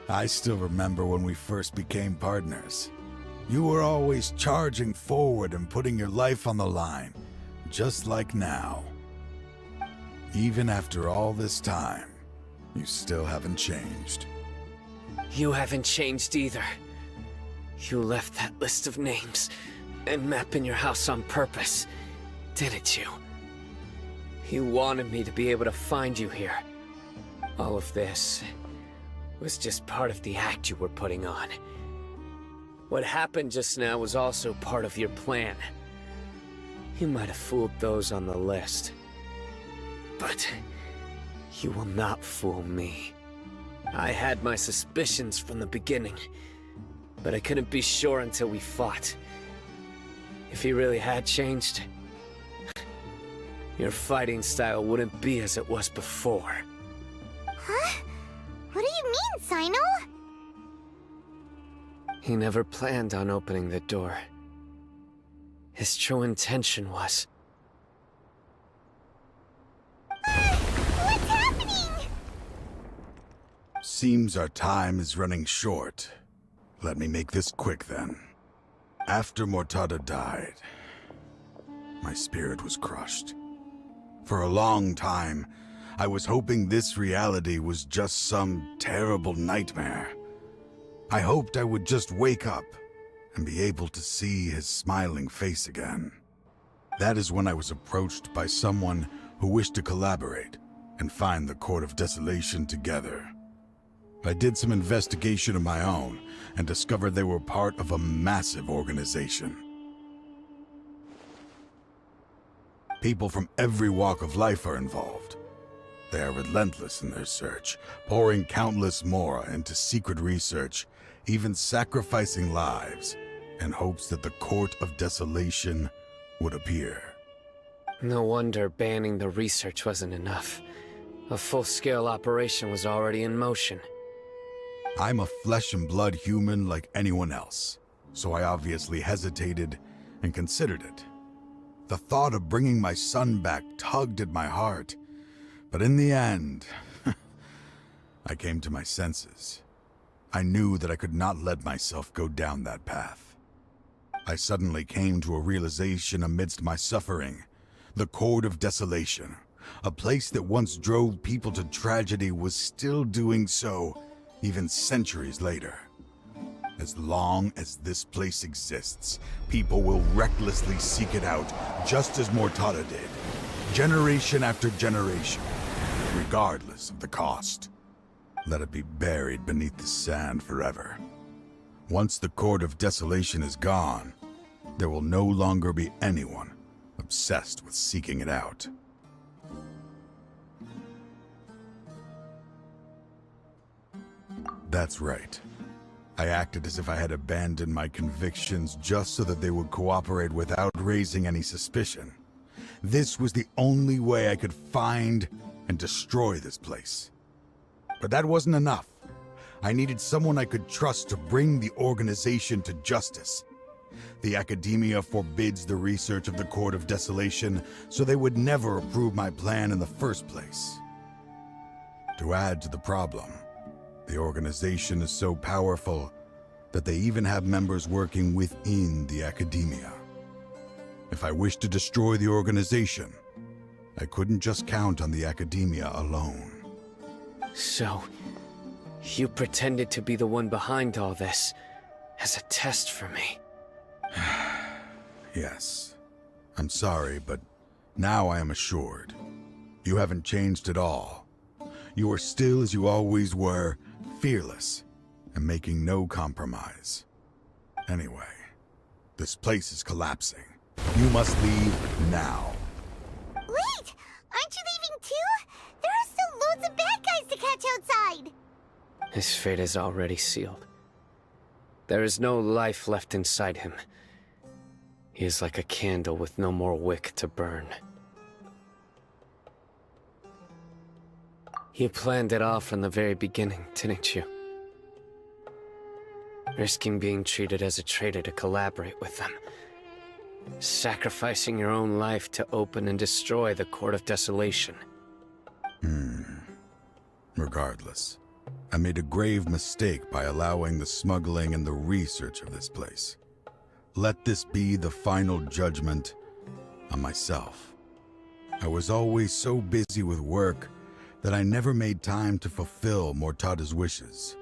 I still remember when we first became partners. You were always charging forward and putting your life on the line, just like now. Even after all this time, you still haven't changed. You haven't changed either. You left that list of names and map in your house on purpose, didn't you? You wanted me to be able to find you here. All of this was just part of the act you were putting on. What happened just now was also part of your plan. You might have fooled those on the list. But you will not fool me. I had my suspicions from the beginning, but I couldn't be sure until we fought. If he really had changed, your fighting style wouldn't be as it was before. Huh? What do you mean, CYNO? He never planned on opening the door. His true intention was... What's happening? Seems our time is running short. Let me make this quick then. After Mortada died, my spirit was crushed. For a long time, I was hoping this reality was just some terrible nightmare. I hoped I would just wake up and be able to see his smiling face again. That is when I was approached by someone who wished to collaborate and find the Court of Desolation together. I did some investigation of my own and discovered they were part of a massive organization. People from every walk of life are involved. They are relentless in their search, pouring countless mora into secret research, even sacrificing lives, in hopes that the Court of Desolation would appear. No wonder banning the research wasn't enough. A full-scale operation was already in motion. I'm a flesh and blood human like anyone else, so I obviously hesitated and considered it. The thought of bringing my son back tugged at my heart, but in the end, I came to my senses. I knew that I could not let myself go down that path. I suddenly came to a realization amidst my suffering. The Court of Desolation, a place that once drove people to tragedy, was still doing so, even centuries later. As long as this place exists, people will recklessly seek it out, just as Mortada did, generation after generation, regardless of the cost. Let it be buried beneath the sand forever. Once the Court of Desolation is gone, there will no longer be anyone obsessed with seeking it out. That's right. I acted as if I had abandoned my convictions just so that they would cooperate without raising any suspicion. This was the only way I could find and destroy this place. But that wasn't enough. I needed someone I could trust to bring the organization to justice. The academia forbids the research of the Court of Desolation, so they would never approve my plan in the first place. To add to the problem, the organization is so powerful that they even have members working within the academia. If I wished to destroy the organization, I couldn't just count on the academia alone. So, you pretended to be the one behind all this, as a test for me. Yes. I'm sorry, but now I am assured. You haven't changed at all. You are still as you always were, fearless, and making no compromise. Anyway, this place is collapsing. You must leave now. Wait! Aren't you leaving too? There are still loads of bad guys to catch outside! His fate is already sealed. There is no life left inside him. He is like a candle with no more wick to burn. You planned it all from the very beginning, didn't you? Risking being treated as a traitor to collaborate with them. Sacrificing your own life to open and destroy the Court of Desolation. Regardless, I made a grave mistake by allowing the smuggling and the research of this place. Let this be the final judgment on myself. I was always so busy with work that I never made time to fulfill Mortada's wishes.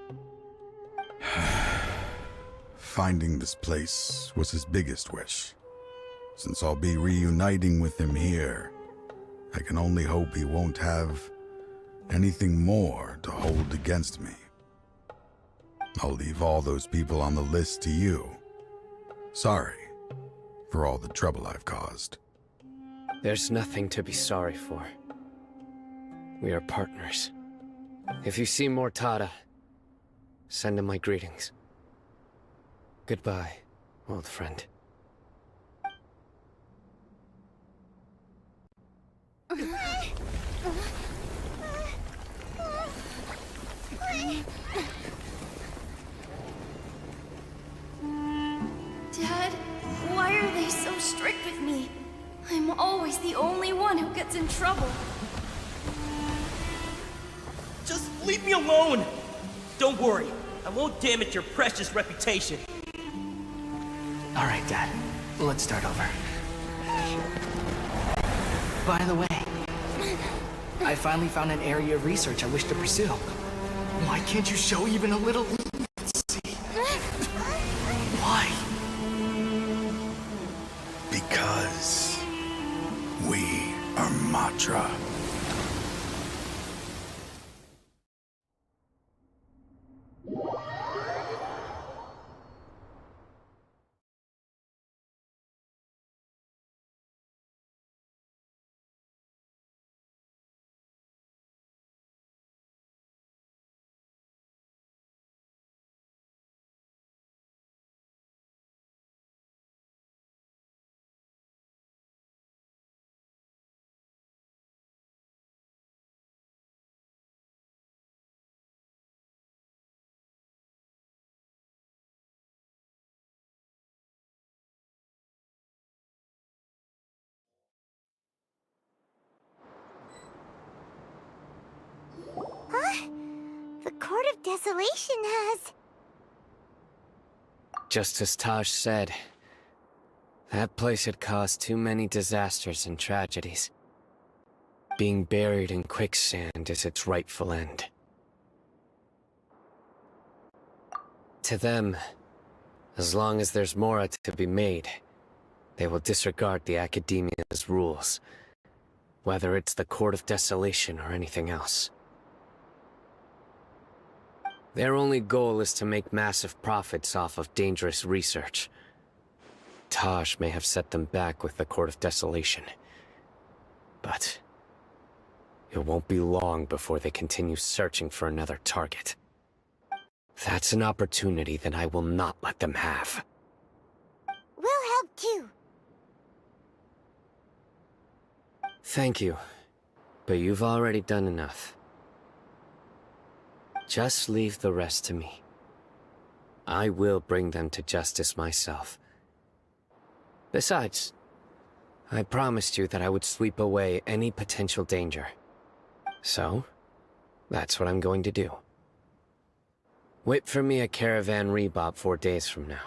Finding this place was his biggest wish. Since I'll be reuniting with him here, I can only hope he won't have anything more to hold against me. I'll leave all those people on the list to you. Sorry for all the trouble I've caused. There's nothing to be sorry for. We are partners. If you see Mortada, send him my greetings. Goodbye, old friend. Dad, why are they so strict with me? I'm always the only one who gets in trouble. Just leave me alone! Don't worry, I won't damage your precious reputation. All right, Dad. Let's start over. By the way, I finally found an area of research I wish to pursue. Why can't you show even a little leniency? Why? Because we are Matra. Huh? The Court of Desolation has... Just as Taj said, that place had caused too many disasters and tragedies. Being buried in quicksand is its rightful end. To them, as long as there's more to be made, they will disregard the Academia's rules, whether it's the Court of Desolation or anything else. Their only goal is to make massive profits off of dangerous research. Taj may have set them back with the Court of Desolation, but it won't be long before they continue searching for another target. That's an opportunity that I will not let them have. We'll help too. Thank you, but you've already done enough. Just leave the rest to me. I will bring them to justice myself. Besides, I promised you that I would sweep away any potential danger. So, that's what I'm going to do. Wait for me at Caravan Rebob 4 days from now.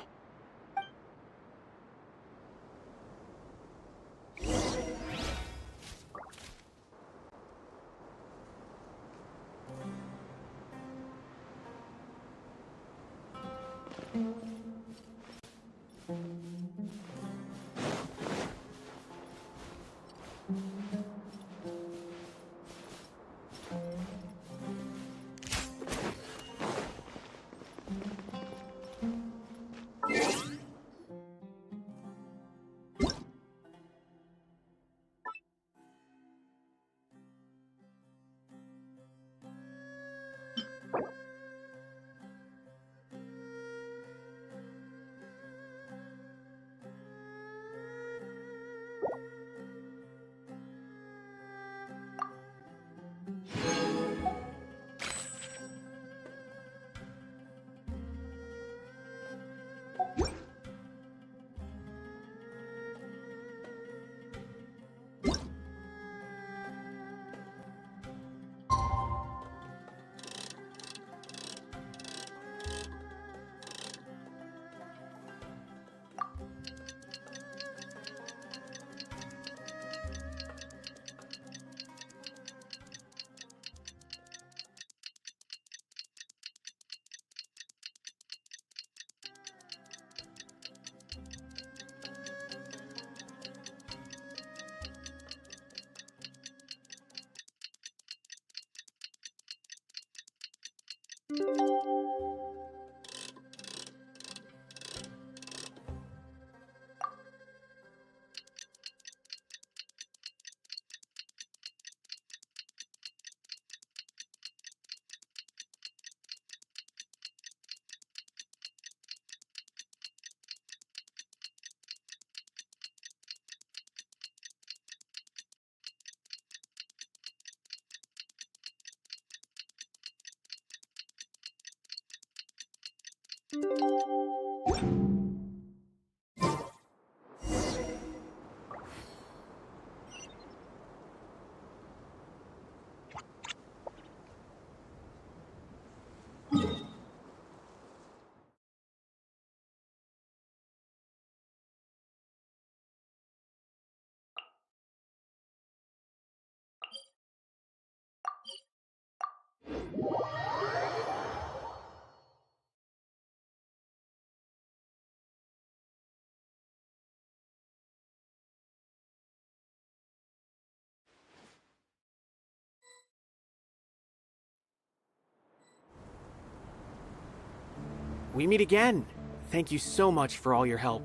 We meet again. Thank you so much for all your help.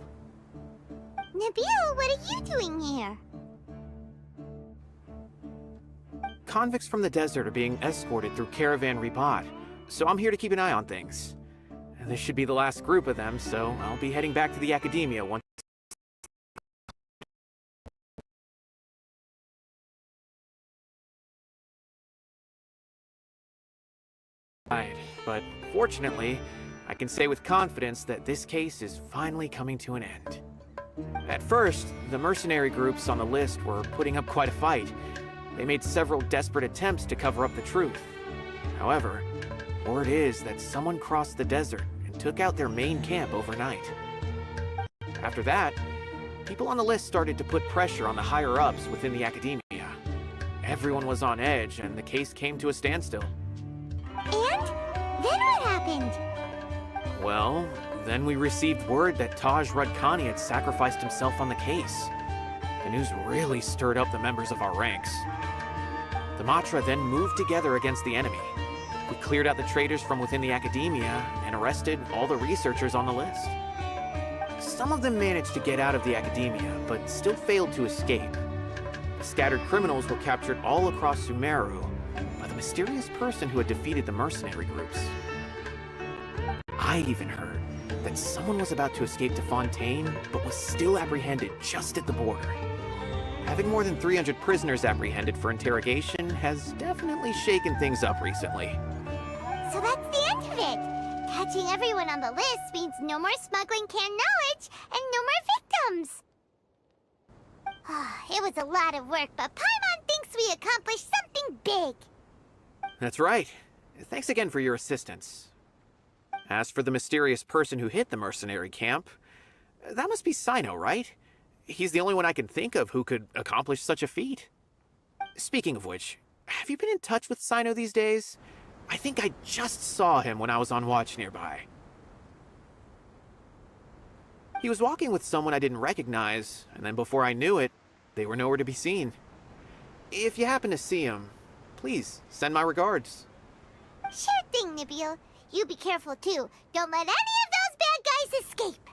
Nabil, what are you doing here? Convicts from the desert are being escorted through Caravan Ribat, so I'm here to keep an eye on things. This should be the last group of them, so I'll be heading back to the Academia once. But fortunately, I can say with confidence that this case is finally coming to an end. At first, the mercenary groups on the list were putting up quite a fight. They made several desperate attempts to cover up the truth. However, word is that someone crossed the desert and took out their main camp overnight. After that, people on the list started to put pressure on the higher-ups within the Academia. Everyone was on edge, and the case came to a standstill. And? Then what happened? Well, then we received word that Taj Radkani had sacrificed himself on the case. The news really stirred up the members of our ranks. The Matra then moved together against the enemy. We cleared out the traitors from within the Academia and arrested all the researchers on the list. Some of them managed to get out of the Academia, but still failed to escape. The scattered criminals were captured all across Sumeru by the mysterious person who had defeated the mercenary groups. I even heard that someone was about to escape to Fontaine, but was still apprehended just at the border. Having more than 300 prisoners apprehended for interrogation has definitely shaken things up recently. So that's the end of it. Catching everyone on the list means no more smuggling canned knowledge and no more victims. It was a lot of work, but Paimon thinks we accomplished something big. That's right. Thanks again for your assistance. As for the mysterious person who hit the mercenary camp, that must be CYNO, right? He's the only one I can think of who could accomplish such a feat. Speaking of which, have you been in touch with CYNO these days? I think I just saw him when I was on watch nearby. He was walking with someone I didn't recognize, and then before I knew it, they were nowhere to be seen. If you happen to see him, please send my regards. Sure thing, Nabil. You be careful too. Don't let any of those bad guys escape.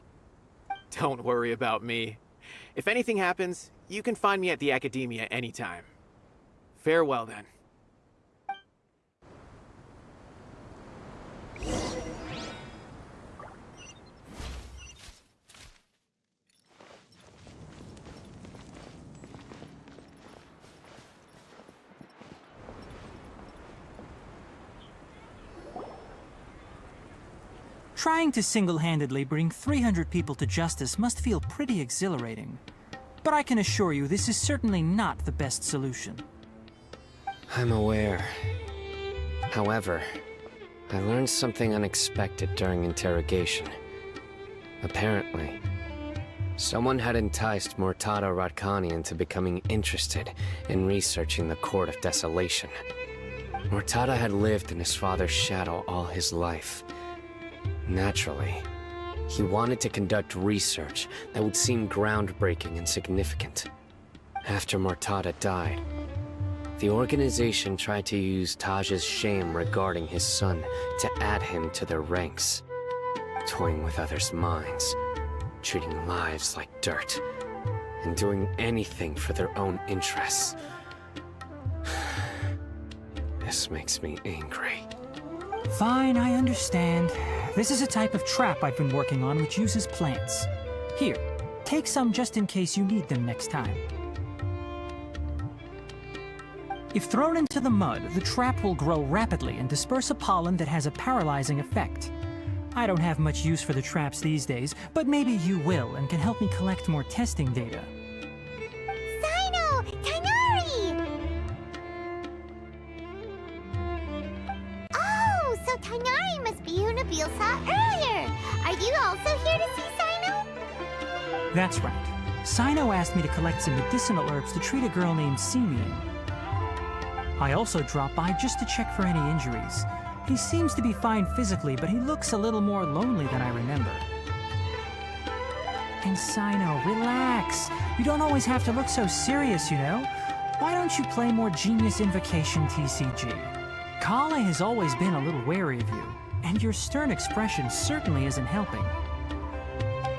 Don't worry about me. If anything happens, you can find me at the Academia anytime. Farewell then. Trying to single-handedly bring 300 people to justice must feel pretty exhilarating. But I can assure you this is certainly not the best solution. I'm aware. However, I learned something unexpected during interrogation. Apparently, someone had enticed Murtada Radkani into becoming interested in researching the Court of Desolation. Murtada had lived in his father's shadow all his life. Naturally, he wanted to conduct research that would seem groundbreaking and significant. After Murtada died, the organization tried to use Taj's shame regarding his son to add him to their ranks, toying with others' minds, treating lives like dirt, and doing anything for their own interests. This makes me angry. Fine, I understand. This is a type of trap I've been working on which uses plants. Here, take some just in case you need them next time. If thrown into the mud, the trap will grow rapidly and disperse a pollen that has a paralyzing effect. I don't have much use for the traps these days, but maybe you will and can help me collect more testing data. CYNO! Tighnari! Oh, so Tighnari must be who Nabil saw earlier! Are you also here to see CYNO? That's right. CYNO asked me to collect some medicinal herbs to treat a girl named Simeon. I also dropped by just to check for any injuries. He seems to be fine physically, but he looks a little more lonely than I remember. And CYNO, relax. You don't always have to look so serious, you know? Why don't you play more Genius Invocation TCG? Kale has always been a little wary of you, and your stern expression certainly isn't helping.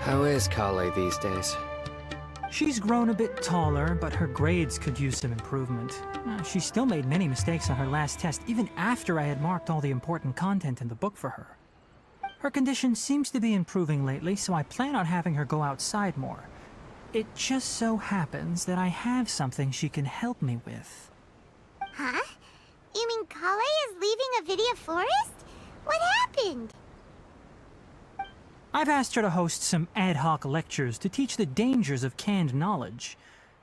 How is Kale these days? She's grown a bit taller, but her grades could use some improvement. She still made many mistakes on her last test, even after I had marked all the important content in the book for her. Her condition seems to be improving lately, so I plan on having her go outside more. It just so happens that I have something she can help me with. Huh? You mean Kale is leaving Avidia Forest? What happened? I've asked her to host some ad hoc lectures to teach the dangers of canned knowledge,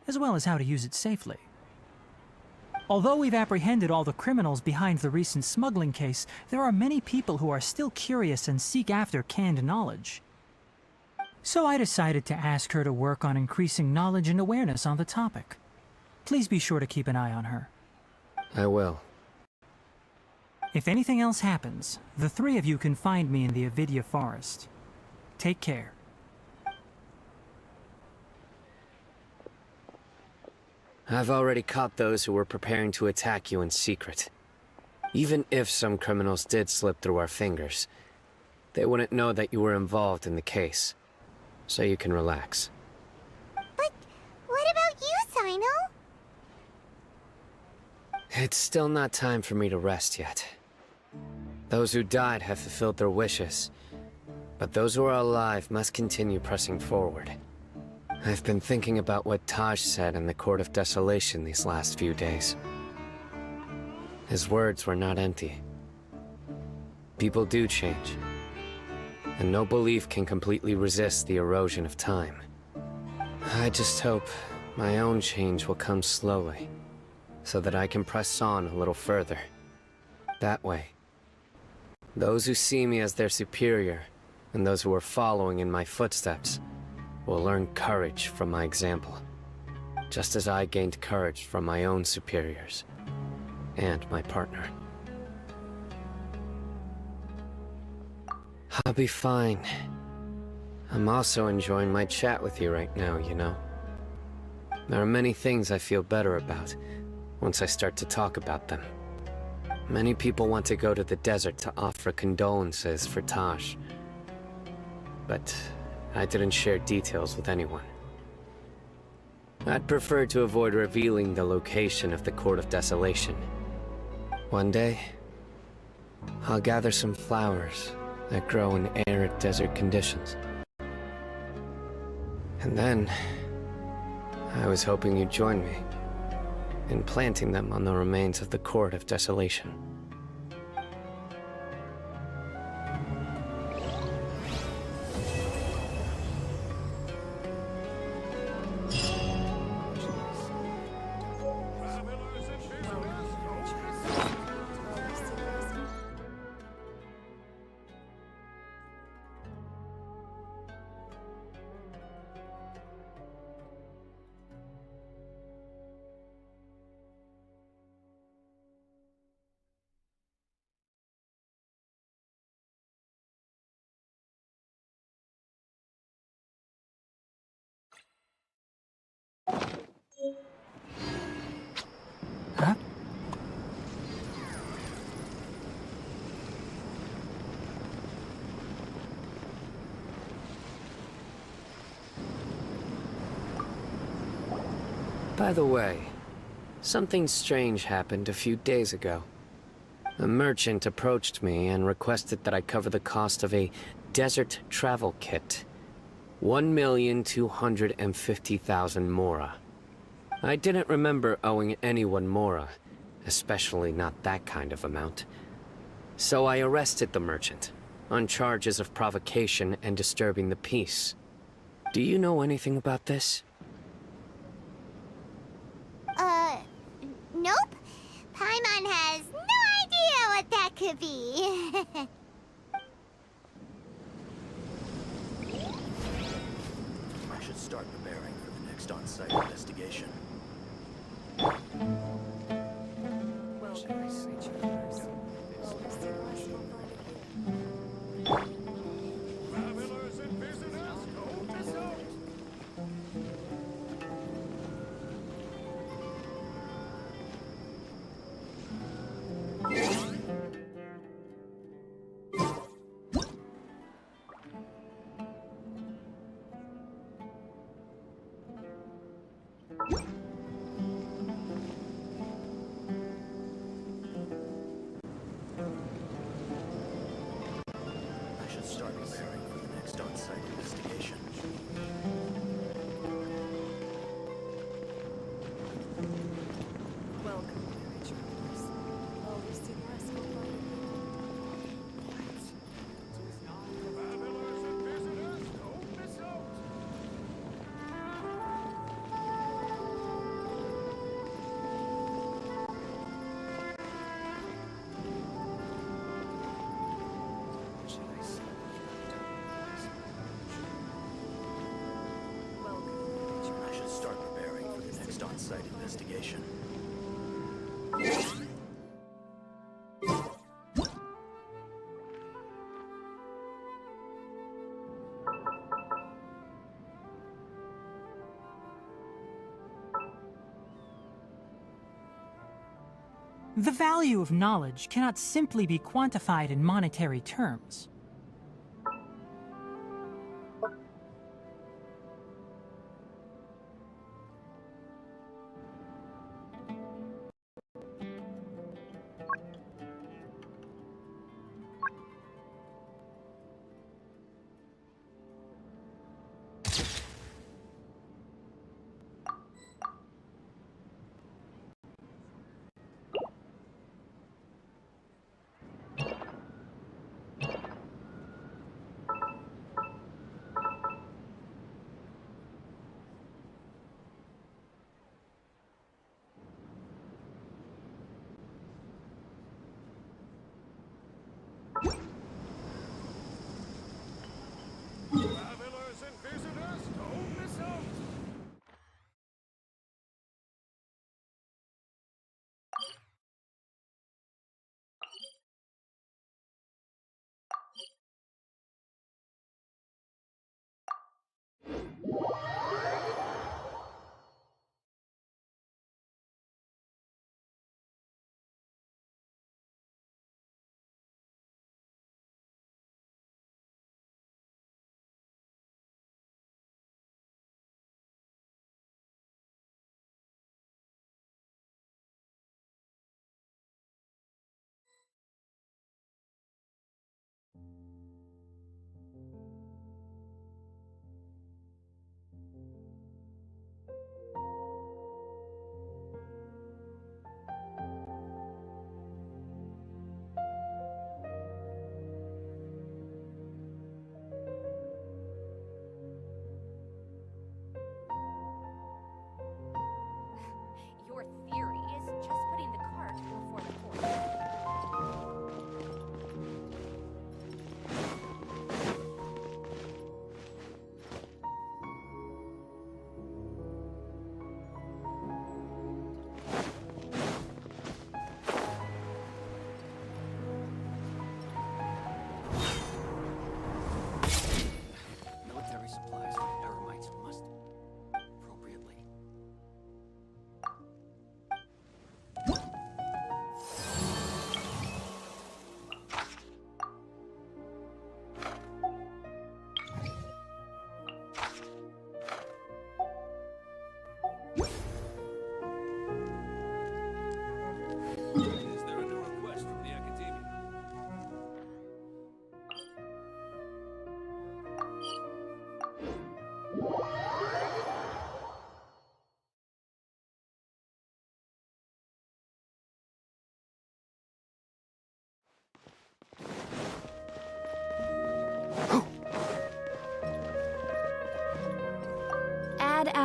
as well as how to use it safely. Although we've apprehended all the criminals behind the recent smuggling case, there are many people who are still curious and seek after canned knowledge. So I decided to ask her to work on increasing knowledge and awareness on the topic. Please be sure to keep an eye on her. I will. If anything else happens, the three of you can find me in the Avidia Forest. Take care. I've already caught those who were preparing to attack you in secret. Even if some criminals did slip through our fingers, they wouldn't know that you were involved in the case. So you can relax. But what about you, CYNO? It's still not time for me to rest yet. Those who died have fulfilled their wishes, but those who are alive must continue pressing forward. I've been thinking about what Taj said in the Court of Desolation these last few days. His words were not empty. People do change, and no belief can completely resist the erosion of time. I just hope my own change will come slowly, so that I can press on a little further. That way, those who see me as their superior, and those who are following in my footsteps, will learn courage from my example, just as I gained courage from my own superiors, and my partner. I'll be fine. I'm also enjoying my chat with you right now, you know. There are many things I feel better about once I start to talk about them. Many people want to go to the desert to offer condolences for Taj, but I didn't share details with anyone. I'd prefer to avoid revealing the location of the Court of Desolation. One day, I'll gather some flowers that grow in arid desert conditions. And then, I was hoping you'd join me in planting them on the remains of the Court of Desolation. Huh? By the way, something strange happened a few days ago. A merchant approached me and requested that I cover the cost of a desert travel kit. 1,250,000 mora. I didn't remember owing anyone mora, especially not that kind of amount. So I arrested the merchant on charges of provocation and disturbing the peace. Do you know anything about this? Nope. Paimon has no idea what that could be. I should start preparing for the next on-site investigation. Travelers and visitors, don't miss out! I should start preparing for the next on-site investigation. Welcome, travelers. Always to the rest of Travelers and visitors, don't miss out! I should start preparing for the next on-site investigation. The value of knowledge cannot simply be quantified in monetary terms. Travelers and visitors, don't miss out!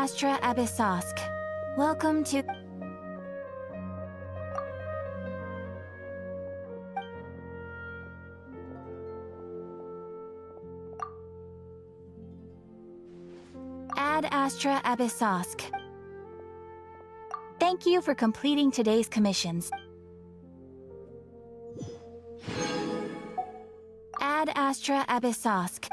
Astra Abyssosk. Welcome to... Ad Astra Abyssosk. Thank you for completing today's commissions. Ad Astra Abyssosk.